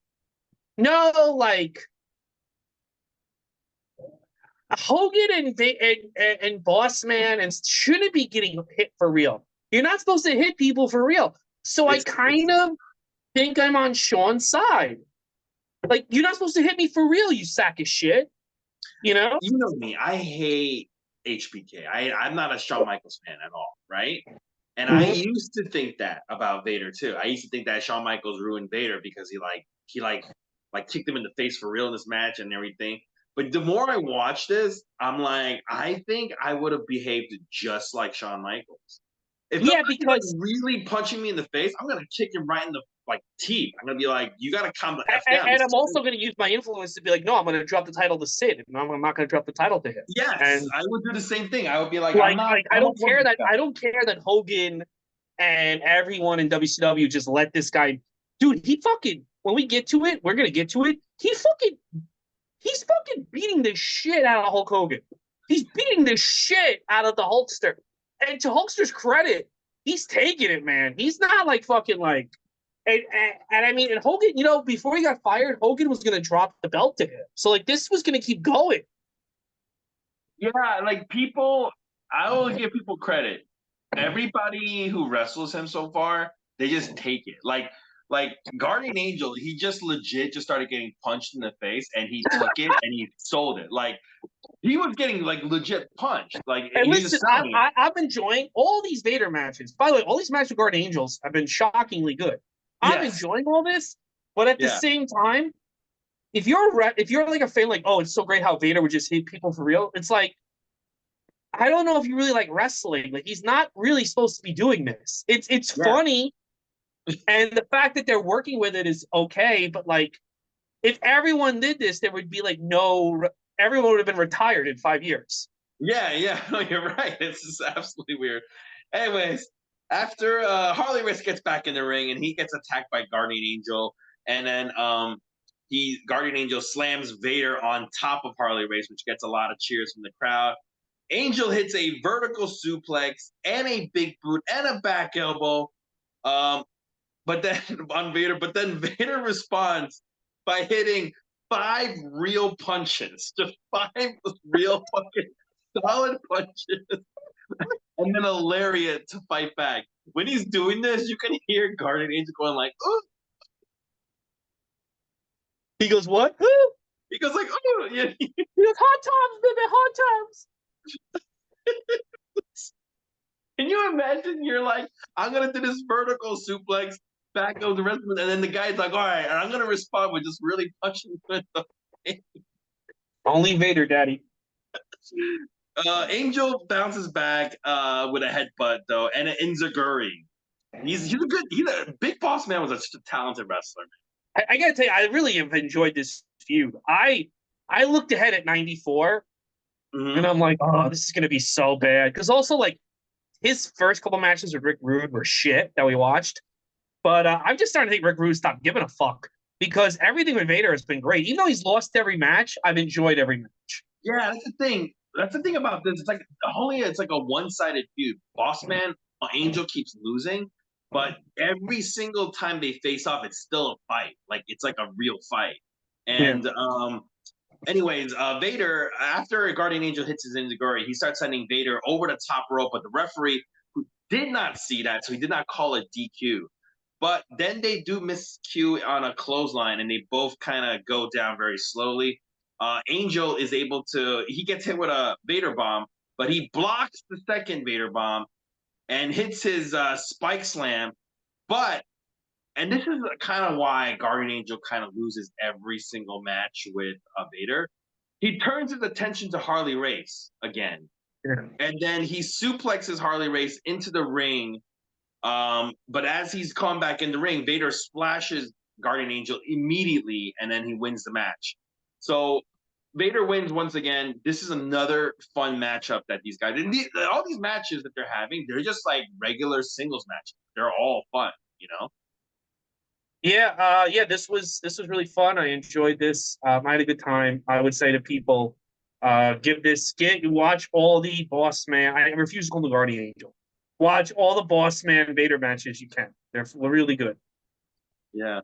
no, like Hogan and Boss Man and shouldn't be getting hit for real. You're not supposed to hit people for real. So I kind of think I'm on Shawn's side. Like, you're not supposed to hit me for real, you sack of shit. You know? You know me. I hate HBK. I'm not a Shawn Michaels fan at all, right? And I used to think that about Vader too. I used to think that Shawn Michaels ruined Vader because he kicked him in the face for real in this match and everything. But the more I watch this, I'm like, I think I would have behaved just like Shawn Michaels. If because really punching me in the face, I'm gonna kick him right in the teeth. I'm gonna be like, you gotta calm the F down. And I'm also gonna use my influence to be like, no, I'm gonna drop the title to Sid, and I'm not gonna drop the title to him. Yes, and I would do the same thing. I would be like, I don't care that Hogan and everyone in WCW just let this guy, dude. He fucking, when we get to it, we're gonna get to it. He's fucking beating the shit out of Hulk Hogan. He's beating the shit out of the Hulkster. And to Hulkster's credit, he's taking it, man. He's not like fucking like, and I mean, and Hogan, you know, before he got fired, Hogan was gonna drop the belt to him. So like, this was gonna keep going. Yeah, like people, I will give people credit. Everybody who wrestles him so far, they just take it. Like Guardian Angel, he just legit just started getting punched in the face, and he took it and he sold it. Like he was getting like legit punched. Like, and listen, I'm enjoying all these Vader matches. By the way, all these matches with Guardian Angels have been shockingly good. Yes. I'm enjoying all this, but at the same time, if you're like a fan, like, oh, it's so great how Vader would just hit people for real. It's like, I don't know if you really like wrestling. Like, he's not really supposed to be doing this. It's funny, and the fact that they're working with it is okay. But like, if everyone did this, there would be like everyone would have been retired in 5 years. Yeah, no, you're right. This is absolutely weird. Anyways, after Harley Race gets back in the ring and he gets attacked by Guardian Angel, and then Guardian Angel slams Vader on top of Harley Race, which gets a lot of cheers from the crowd. Angel hits a vertical suplex and a big boot and a back elbow, but then Vader responds by hitting 5 real punches, just 5 real fucking solid punches, and then a lariat to fight back. When he's doing this, you can hear Guardian Angel going like, "Oh." He goes, what? He goes like, "Oh." Yeah. He goes, hot times, baby, hot times. Can you imagine? You're like, I'm gonna do this vertical suplex, back over the rest of it, and then the guy's like, all right, and I'm gonna respond with just really punching him in the face. Only Vader, Daddy. Angel bounces back with a headbutt though, and an enziguri. He's a Big Boss Man was a talented wrestler. I gotta tell you, I really have enjoyed this feud. I looked ahead at '94, and I'm like, oh, this is gonna be so bad. Because also, like, his first couple matches with Rick Rude were shit that we watched. But I'm just starting to think Rick Rude stopped giving a fuck because everything with Vader has been great. Even though he's lost every match, I've enjoyed every match. Yeah, that's the thing. That's the thing about this. It's like a one-sided feud. Boss Man, Angel keeps losing, but every single time they face off, it's still a fight. Like it's like a real fight. And anyways, Vader, after Guardian Angel hits his enziguri, he starts sending Vader over the top rope, but the referee, who did not see that, so he did not call it DQ. But then they do miscue on a clothesline, and they both kind of go down very slowly. Angel is able to, he gets hit with a Vader bomb, but he blocks the second Vader bomb and hits his spike slam. But, and this is kind of why Guardian Angel kind of loses every single match with Vader. He turns his attention to Harley Race again. Yeah. And then he suplexes Harley Race into the ring. But as he's come back in the ring, Vader splashes Guardian Angel immediately, and then he wins the match. So Vader wins once again. This is another fun matchup that these guys, all these matches that they're having, they're just like regular singles matches. They're all fun, you know? Yeah, this was really fun. I enjoyed this. I had a good time. I would say to people, watch all the Boss Man. I refuse to call the Guardian Angel. Watch all the Boss Man Vader matches you can. They're really good. Yeah.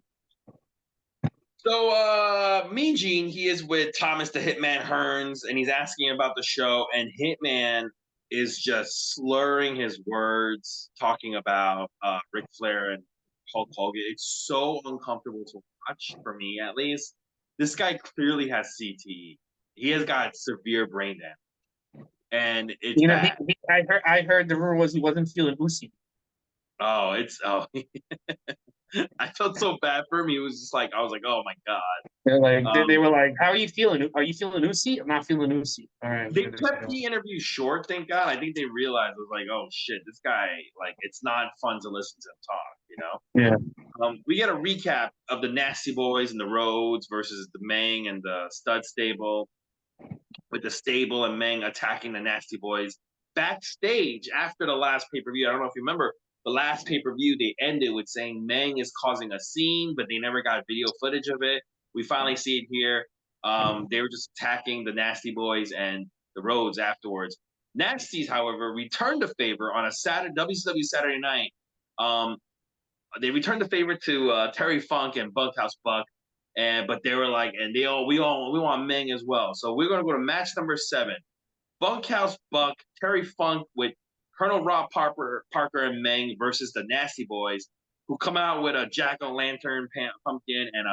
So Mean Gene, he is with Thomas the Hitman Hearns, and he's asking about the show, and Hitman is just slurring his words, talking about Ric Flair and Hulk Hogan. It's so uncomfortable to watch, for me at least. This guy clearly has CTE. He has got severe brain damage, and it's bad. I heard the rumor was he wasn't feeling Uzi. I felt so bad for him. He was just like, I was like, oh my god. They're like, they were like, how are you feeling? Are you feeling Uzi? I'm not feeling Uzi. All right. They kept the interview short, thank God. I think they realized it was like, oh shit, this guy, like, it's not fun to listen to him talk, you know? Yeah. We get a recap of the Nasty Boys and the Rhodes versus the Meng and the Stud Stable, with the Stable and Meng attacking the Nasty Boys backstage after the last pay-per-view. I don't know if you remember, the last pay-per-view, they ended with saying Meng is causing a scene, but they never got video footage of it. We finally see it here. They were just attacking the Nasty Boys and the Rhodes afterwards. Nasties, however, returned the favor on a WCW Saturday night. They returned the favor to Terry Funk and Bunkhouse Buck, but they were like, and we want Meng as well. So we're gonna go to match number 7. Bunkhouse Buck, Terry Funk with Colonel Rob Parker and Meng versus the Nasty Boys, who come out with a jack-o'-lantern pumpkin and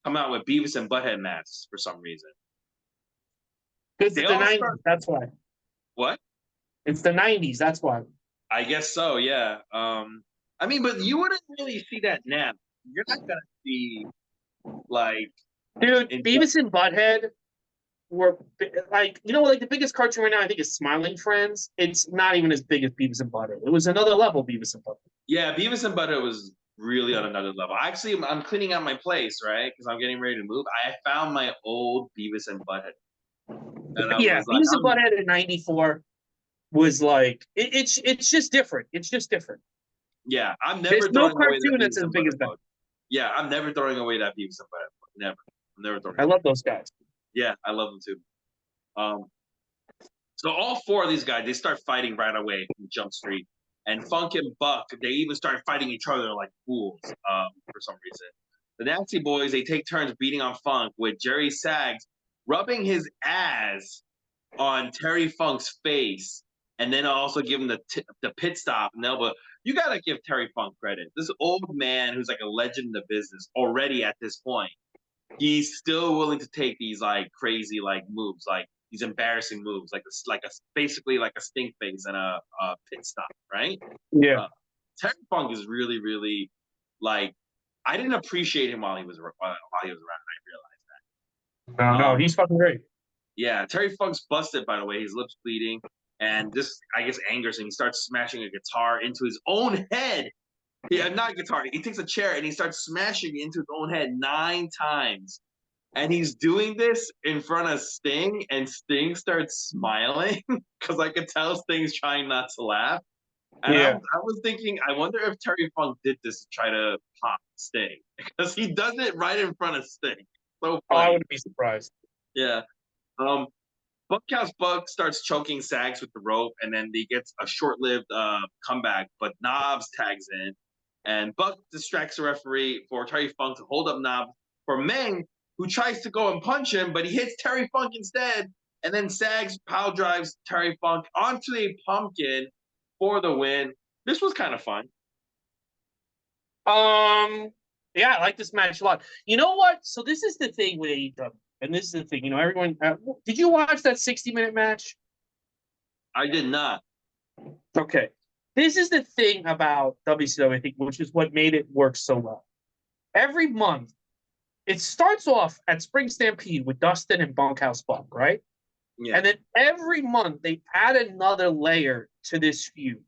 come out with Beavis and Butthead masks for some reason. Because it's the 90s, that's why. What? It's the 90s, that's why. I guess so, yeah. I mean, but you wouldn't really see that now. You're not gonna see, like, dude, Beavis and Butthead were like, you know, like the biggest cartoon right now, I think, is Smiling Friends. It's not even as big as Beavis and Butthead. It was another level, Beavis and Butthead. Yeah, Beavis and Butthead was really on another level. Actually, I'm cleaning out my place, right? Because I'm getting ready to move. I found my old Beavis and Butthead. Yeah, Beavis and Butthead in '94 was like, it's just different. It's just different. Yeah, I'm never There's no cartoon that's as big as that. Yeah, I'm never throwing away that Beavis and Butthead. Never. I'm never throwing. I love those guys. Yeah, I love them too. So all 4 of these guys, they start fighting right away from Jump Street. And Funk and Buck, they even start fighting each other like fools for some reason. The Nasty Boys, they take turns beating on Funk, with Jerry Sags rubbing his ass on Terry Funk's face, and then also give him the pit stop and elbow. You got to give Terry Funk credit. This old man who's like a legend in the business already at this point, he's still willing to take these like crazy like moves, like these embarrassing moves, basically like a stink face and a pit stop, right? Yeah. Terry Funk is really, really, like, I didn't appreciate him while he was around. I realized that. No, he's fucking great. Yeah, Terry Funk's busted, by the way. His lips bleeding. And this, I guess, angers him. He starts smashing a guitar into his own head. Yeah, not guitar. He takes a chair and he starts smashing it into his own head 9 times. And he's doing this in front of Sting, and Sting starts smiling because I could tell Sting's trying not to laugh. And Yeah. I was thinking, I wonder if Terry Funk did this to try to pop Sting because he does it right in front of Sting. So Oh, I funny. wouldn't be surprised. Yeah. Um, Bunkhouse Buck starts choking Sags with the rope, and then he gets a short-lived comeback, but Knobs tags in, and Buck distracts the referee for Terry Funk to hold up Knobs for Meng, who tries to go and punch him, but he hits Terry Funk instead, and then Sags pile drives Terry Funk onto a pumpkin for the win. This was kind of fun. Yeah, I like this match a lot. You know what? So this is the thing with AEW, and this is the thing. Everyone. Did you watch that 60-minute match? I did not. Okay. This is the thing about WCW, I think, which is what made it work so well. Every month, it starts off at Spring Stampede with Dustin and Bunkhouse Buck, right? Yeah. And then every month they add another layer to this feud.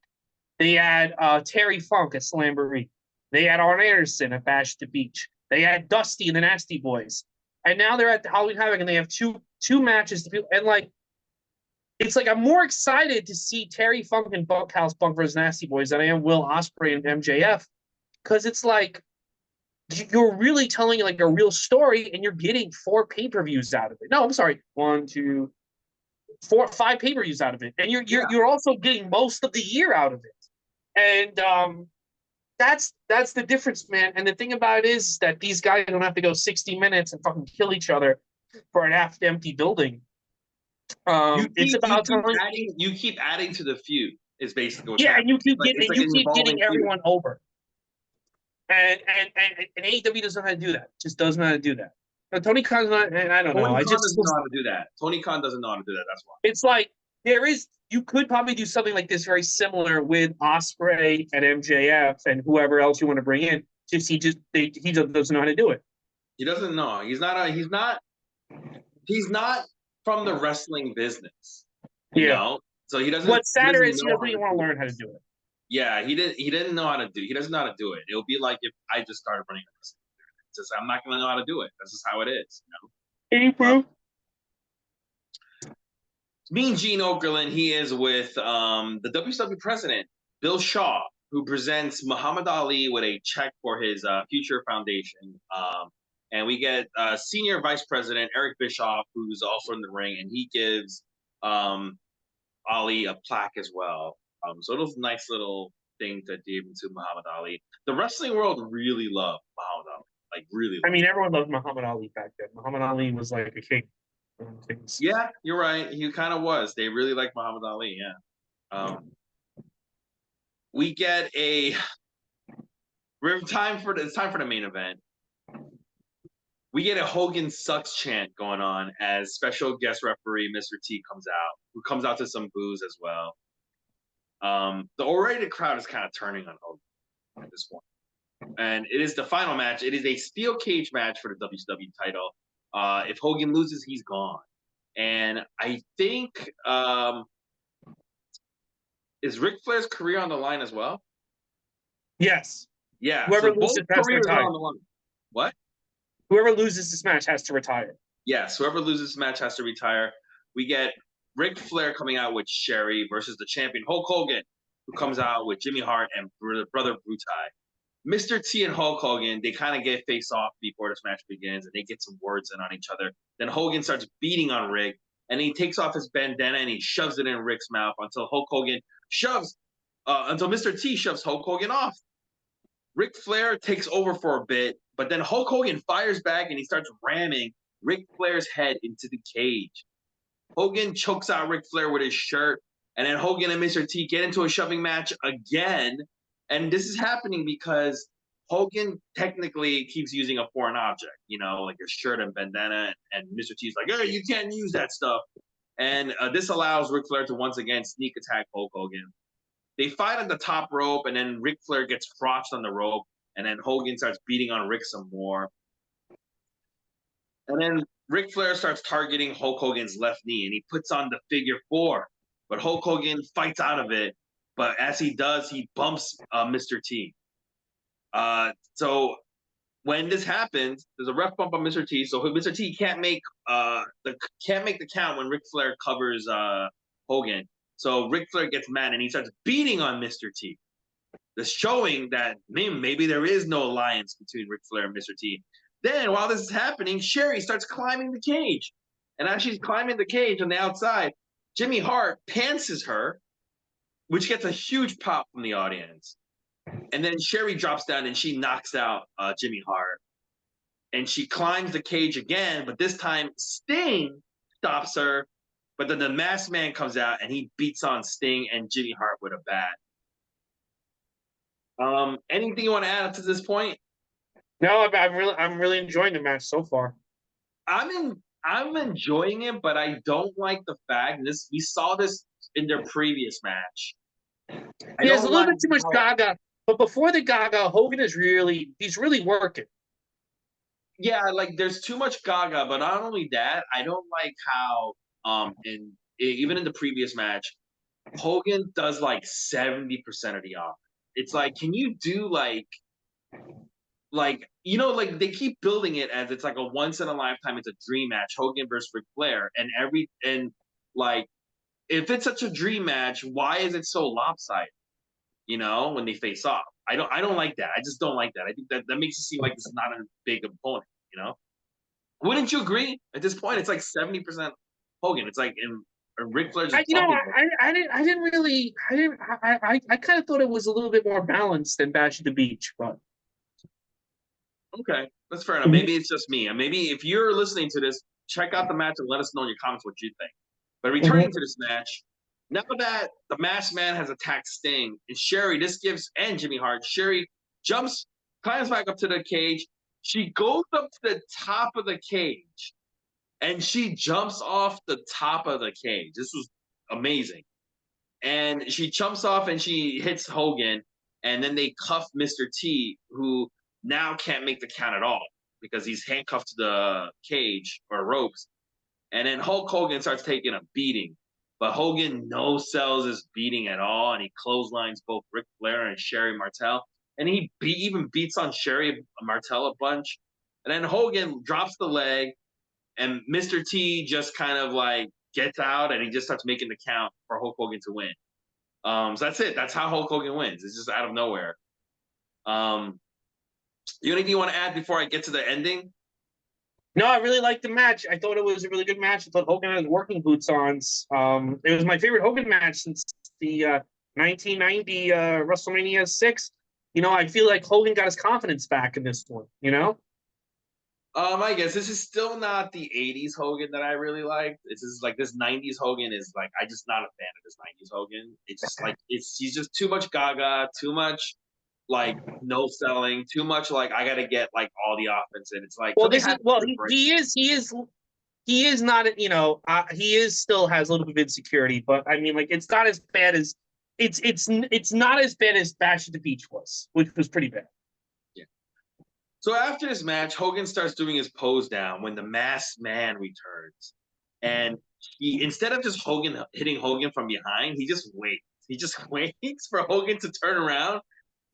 They add Terry Funk at Slamboree. They add Arn Anderson at Bash at the Beach. They add Dusty and the Nasty Boys. And now they're at the Halloween Havoc and they have two matches to do. And like, it's like I'm more excited to see Terry Funk and Bunkhouse Bunk versus Nasty Boys than I am Will Ospreay and MJF, because it's like you're really telling like a real story and you're getting 4 pay-per-views out of it. No, I'm sorry, 1, 2, 4, 5 pay-per-views out of it, and you're also getting most of the year out of it. And that's the difference, man. And the thing about it is that these guys don't have to go 60 minutes and fucking kill each other for an half-empty building. It's about telling. You keep adding to the feud. Is basically what's Yeah, happening. and you keep getting evolving everyone feud. over. And AEW doesn't know how to do that. Just doesn't know how to do that. But Tony Khan's not, and I don't know. Tony Khan doesn't know how to do that. Tony Khan doesn't know how to do that. That's why. It's like you could probably do something like this very similar with Ospreay and MJF and whoever else you want to bring in. Just he doesn't know how to do it. He doesn't know. He's not from the wrestling business. You know? So he doesn't. What's sadder is he know doesn't even want to learn how to do it. Yeah, he didn't know how to do. He doesn't know how to do it. It'll be like if I just started running a wrestling. It's just I'm not going to know how to do it. That's just how it is. Hey, bro. Mean Gene Okerlund, he is with the WCW president, Bill Shaw, who presents Muhammad Ali with a check for his future foundation. And we get senior vice president, Eric Bischoff, who's also in the ring, and he gives Ali a plaque as well. So it was a nice little thing to give to Muhammad Ali. The wrestling world really loved Muhammad Ali. Like, really. I mean, everyone loved Muhammad Ali back then. Muhammad Ali was like a king. Yeah, you're right. He kind of was. They really liked Muhammad Ali, yeah. We get it's time for the main event. We get a Hogan sucks chant going on as special guest referee Mr. T comes out, who comes out to some boos as well. The already crowd is kind of turning on Hogan at this point. And it is the final match. It is a steel cage match for the WCW title. If Hogan loses, he's gone. And I think is Ric Flair's career on the line as well? Yes. Yeah. Whoever so loses has to retire. On the line. What? Whoever loses this match has to retire. Yes, whoever loses this match has to retire. We get Ric Flair coming out with Sherry versus the champion Hulk Hogan, who comes out with Jimmy Hart and Brother Brutai. Mr. T and Hulk Hogan, they kind of get face off before this match begins, and they get some words in on each other. Then Hogan starts beating on Rick, and he takes off his bandana and he shoves it in Rick's mouth until until Mr. T shoves Hulk Hogan off. Ric Flair takes over for a bit, but then Hulk Hogan fires back and he starts ramming Ric Flair's head into the cage. Hogan chokes out Ric Flair with his shirt, and then Hogan and Mr. T get into a shoving match again. And this is happening because Hogan technically keeps using a foreign object, like a shirt and bandana, and Mr. T's like, hey, you can't use that stuff. And this allows Ric Flair to once again sneak attack Hulk Hogan. They fight on the top rope, and then Ric Flair gets crotched on the rope, and then Hogan starts beating on Rick some more. And then Ric Flair starts targeting Hulk Hogan's left knee, and he puts on the figure 4. But Hulk Hogan fights out of it. But as he does, he bumps Mr. T. So when this happens, there's a ref bump on Mr. T. So Mr. T can't make the count when Ric Flair covers Hogan. So Ric Flair gets mad and he starts beating on Mr. T. That's showing that maybe there is no alliance between Ric Flair and Mr. T. Then, while this is happening, Sherry starts climbing the cage. And as she's climbing the cage on the outside, Jimmy Hart pantses her, which gets a huge pop from the audience. And then Sherry drops down and she knocks out Jimmy Hart. And she climbs the cage again, but this time Sting stops her. But then the Masked Man comes out and he beats on Sting and Jimmy Hart with a bat. Anything you want to add up to this point? No, I'm really enjoying the match so far. I'm enjoying it, but I don't like the fact we saw this in their previous match. There's a little bit too much Gaga, but before the Gaga, Hogan he's really working. Yeah, like there's too much Gaga, but not only that, I don't like how even in the previous match, Hogan does like 70% of the offense. It's like, can you do like like they keep building it as it's like a once in a lifetime, it's a dream match, Hogan versus Ric Flair, and like if it's such a dream match, why is it so lopsided? When they face off. I don't like that. I just don't like that. I think that makes it seem like this is not a big opponent, Wouldn't you agree? At this point, it's like 70% Hogan. It's like in Ric Flair just I kind of thought it was a little bit more balanced than Bash at the Beach, but okay, that's fair enough. Maybe it's just me. And maybe if you're listening to this, check out the match and let us know in your comments what you think. But returning to this match, now that the Masked Man has attacked Sting, and Sherry, and Jimmy Hart, Sherry climbs back up to the cage. She goes up to the top of the cage, and she jumps off the top of the cage. This was amazing. And she jumps off and she hits Hogan, and then they cuff Mr. T, who now can't make the count at all because he's handcuffed to the cage or ropes. And then Hulk Hogan starts taking a beating. But Hogan no-sells his beating at all, and he clotheslines both Ric Flair and Sherry Martel. And he even beats on Sherry Martel a bunch. And then Hogan drops the leg, and Mr. T just kind of like gets out, and he just starts making the count for Hulk Hogan to win. So that's it. That's how Hulk Hogan wins. It's just out of nowhere. Anything you want to add before I get to the ending? No, I really liked the match. I thought it was a really good match. I thought Hogan had his working boots on. It was my favorite Hogan match since the 1990 WrestleMania 6. I feel like Hogan got his confidence back in this one, I guess this is still not the 80s Hogan that I really liked. This is like this 90s Hogan is like, I'm just not a fan of this 90s Hogan. It's just like, he's just too much Gaga, too much like no selling, too much like I gotta get like all the offense in. It's like, he is not, he is still has a little bit of insecurity, but I mean, like, it's not as bad as it's not as bad as Bash at the Beach was, which was pretty bad. Yeah. So after this match, Hogan starts doing his pose down when the Masked Man returns, and instead of just hitting Hogan from behind, he just waits. He just waits for Hogan to turn around,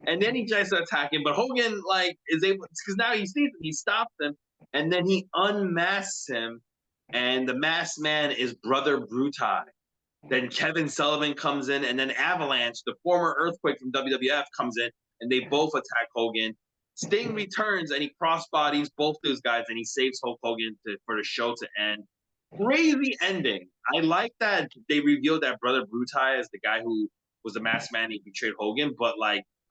and then he tries to attack him. But Hogan is able, because now he sees him, he stops him, and then he unmasks him, and the Masked Man is Brother Brutai. Then Kevin Sullivan comes in, and then Avalanche, the former Earthquake from WWF, comes in, and they both attack Hogan. Sting returns, and he crossbodies both those guys, and he saves Hulk Hogan for the show to end. Crazy ending. I like that they revealed that Brother Brutai is the guy who was the Masked Man. He betrayed Hogan, but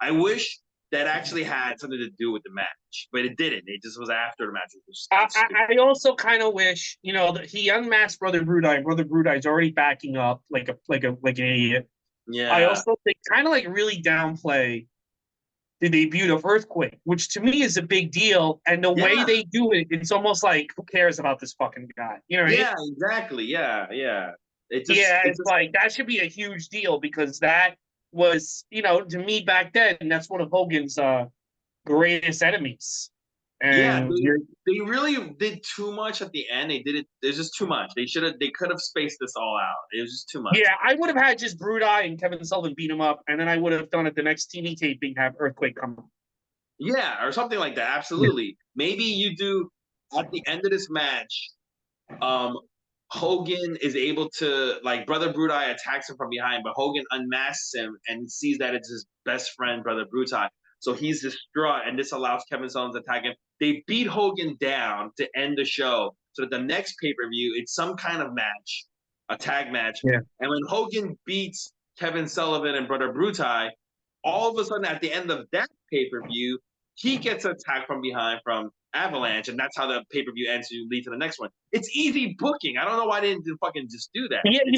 I wish that actually had something to do with the match, but it didn't. It just was after the match. I also kind of wish, that he unmasked Brother Brutai. Brother Brutai is already backing up like an idiot. Yeah. I also think kind of really downplay the debut of Earthquake, which to me is a big deal. And the way they do it, it's almost like, who cares about this fucking guy? You know what I mean? Exactly. Yeah. It's like that should be a huge deal because that was, to me back then, that's one of Hogan's greatest enemies. Yeah, And they really did too much at the end. They did it. There's just too much. They could have spaced this all out. It was just too much. yeah, I would have had just Brudai and Kevin Sullivan beat him up, and then I would have done at the next TV taping have Earthquake come up. Yeah, or something like that. Absolutely. Maybe you do at the end of this match. Um, Hogan is able to like Brother Brudai attacks him from behind, but Hogan unmasks him and sees that it's his best friend, Brother Brudai. So he's distraught, and this allows Kevin Sullivan to attack him. They beat Hogan down to end the show, so that the next pay per view it's some kind of match, a tag match. Yeah. And when Hogan beats Kevin Sullivan and Brother Brudai, all of a sudden at the end of that pay per view, he gets attacked from behind from Avalanche, and that's how the pay per view ends to lead to the next one. It's easy booking. I don't know why they didn't fucking just do that. Yeah, you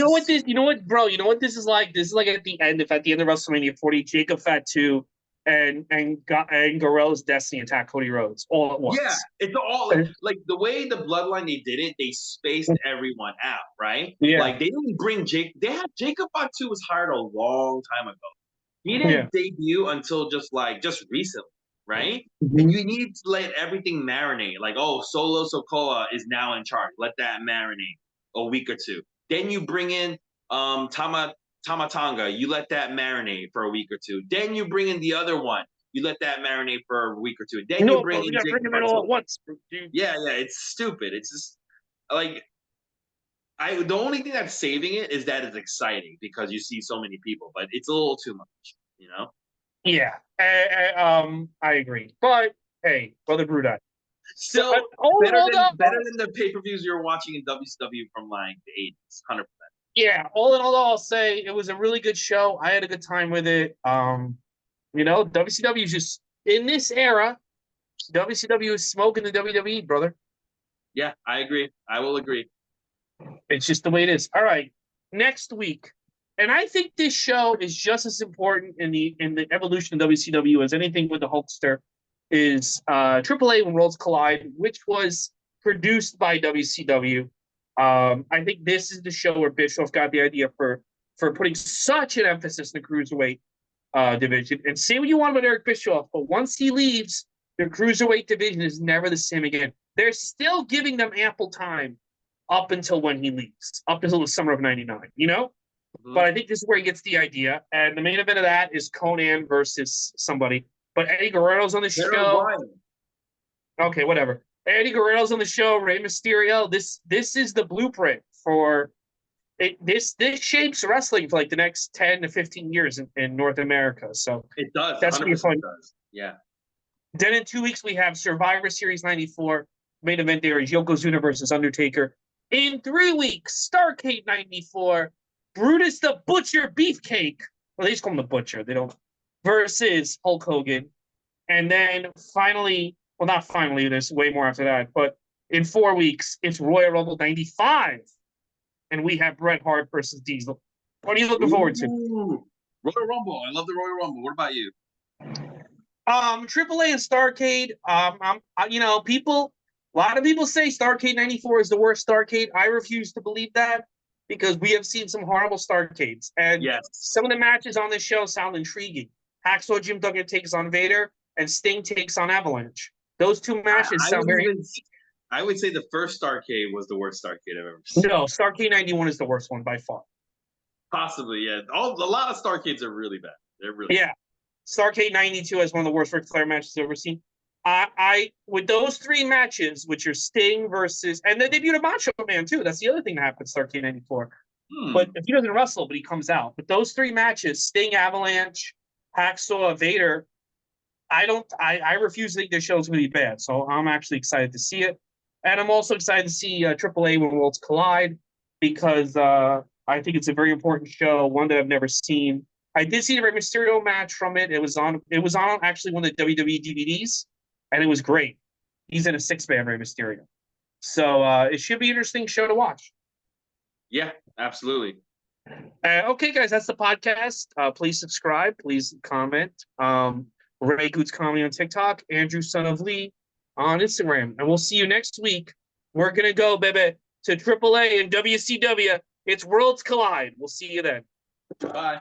know what, bro? You know what this is like? This is like at the end of WrestleMania 40, Jacob Fatu and Guerrero's Destiny attack Cody Rhodes all at once. Yeah, it's all like the way the Bloodline they did it. They spaced everyone out, right? Yeah. Like they didn't bring Jake. They had Jacob Fatu was hired a long time ago. He didn't debut until just recently, right? Mm-hmm. And you need to let everything marinate. Like, oh, Solo Sokoa is now in charge. Let that marinate a week or two. Then you bring in Tamatanga. You let that marinate for a week or two. Then you bring in the other one. You let that marinate for a week or two. Then you bring in bring them in all at once. Dude. Yeah, it's stupid. It's just like the only thing that's saving it is that it's exciting because you see so many people, but it's a little too much, you know? Yeah, I agree. But hey, Brother Brudai. Still better than the pay-per-views you're watching in WCW from like the 80s, 100%. Yeah, all in all, I'll say it was a really good show. I had a good time with it. WCW is just in this era. WCW is smoking the WWE, brother. Yeah, I agree. I will agree. It's just the way it is. All right, next week, and I think this show is just as important in the evolution of WCW as anything with the Hulkster. Is AAA When Worlds Collide, which was produced by WCW. I think this is the show where Bischoff got the idea for putting such an emphasis in the cruiserweight division. And say what you want about Eric Bischoff, but once he leaves, the cruiserweight division is never the same again. They're still giving them ample time up until when he leaves, up until the summer of '99, you know? Mm-hmm. But I think this is where he gets the idea. And the main event of that is Conan versus somebody. But Eddie Guerrero's on the show. Okay, whatever. Eddie Guerrero's on the show. Rey Mysterio. This is the blueprint for it. This shapes wrestling for like the next 10 to 15 years in North America. So it does. That's gonna be fun. Does. Yeah. Then in 2 weeks we have Survivor Series '94. Main event there is Yokozuna versus Undertaker. In 3 weeks, Starrcade '94. Brutus the Butcher Beefcake. Well, they just call him the Butcher. They don't. Versus Hulk Hogan. And then finally, well, not finally, there's way more after that, but in 4 weeks, it's Royal Rumble '95. And we have Bret Hart versus Diesel. What are you looking forward to? Royal Rumble. I love the Royal Rumble. What about you? AAA and Starrcade. A lot of people say Starrcade '94 is the worst Starrcade. I refuse to believe that because we have seen some horrible Starrcades. And some of the matches on this show sound intriguing. Hacksaw Jim Duggan takes on Vader, and Sting takes on Avalanche. Those two matches sound very. I would say the first Starrcade was the worst Starrcade I've ever seen. No, Starrcade '91 is the worst one by far. Possibly, yeah. A lot of Starrcades are really bad. They're really bad. Starrcade '92 is one of the worst Ric Flair matches I've ever seen. I with those three matches, which are Sting versus, and they debuted a Macho Man too. That's the other thing that happened in Starrcade '94. But if he doesn't wrestle, but he comes out. But those three matches, Sting, Avalanche, Hacksaw, Vader, I refuse to think their show's going to be bad. So I'm actually excited to see it. And I'm also excited to see AAA When Worlds Collide because I think it's a very important show, one that I've never seen. I did see the Rey Mysterio match from it. It was on actually one of the WWE DVDs, and it was great. He's in a 6-man Rey Mysterio. So it should be an interesting show to watch. Yeah, absolutely. Okay, guys, that's the podcast. Please subscribe. Please comment. Ray Goots Comedy on TikTok. Andrew Son of Lee on Instagram. And we'll see you next week. We're going to go, baby, to AAA and WCW. It's Worlds Collide. We'll see you then. Bye.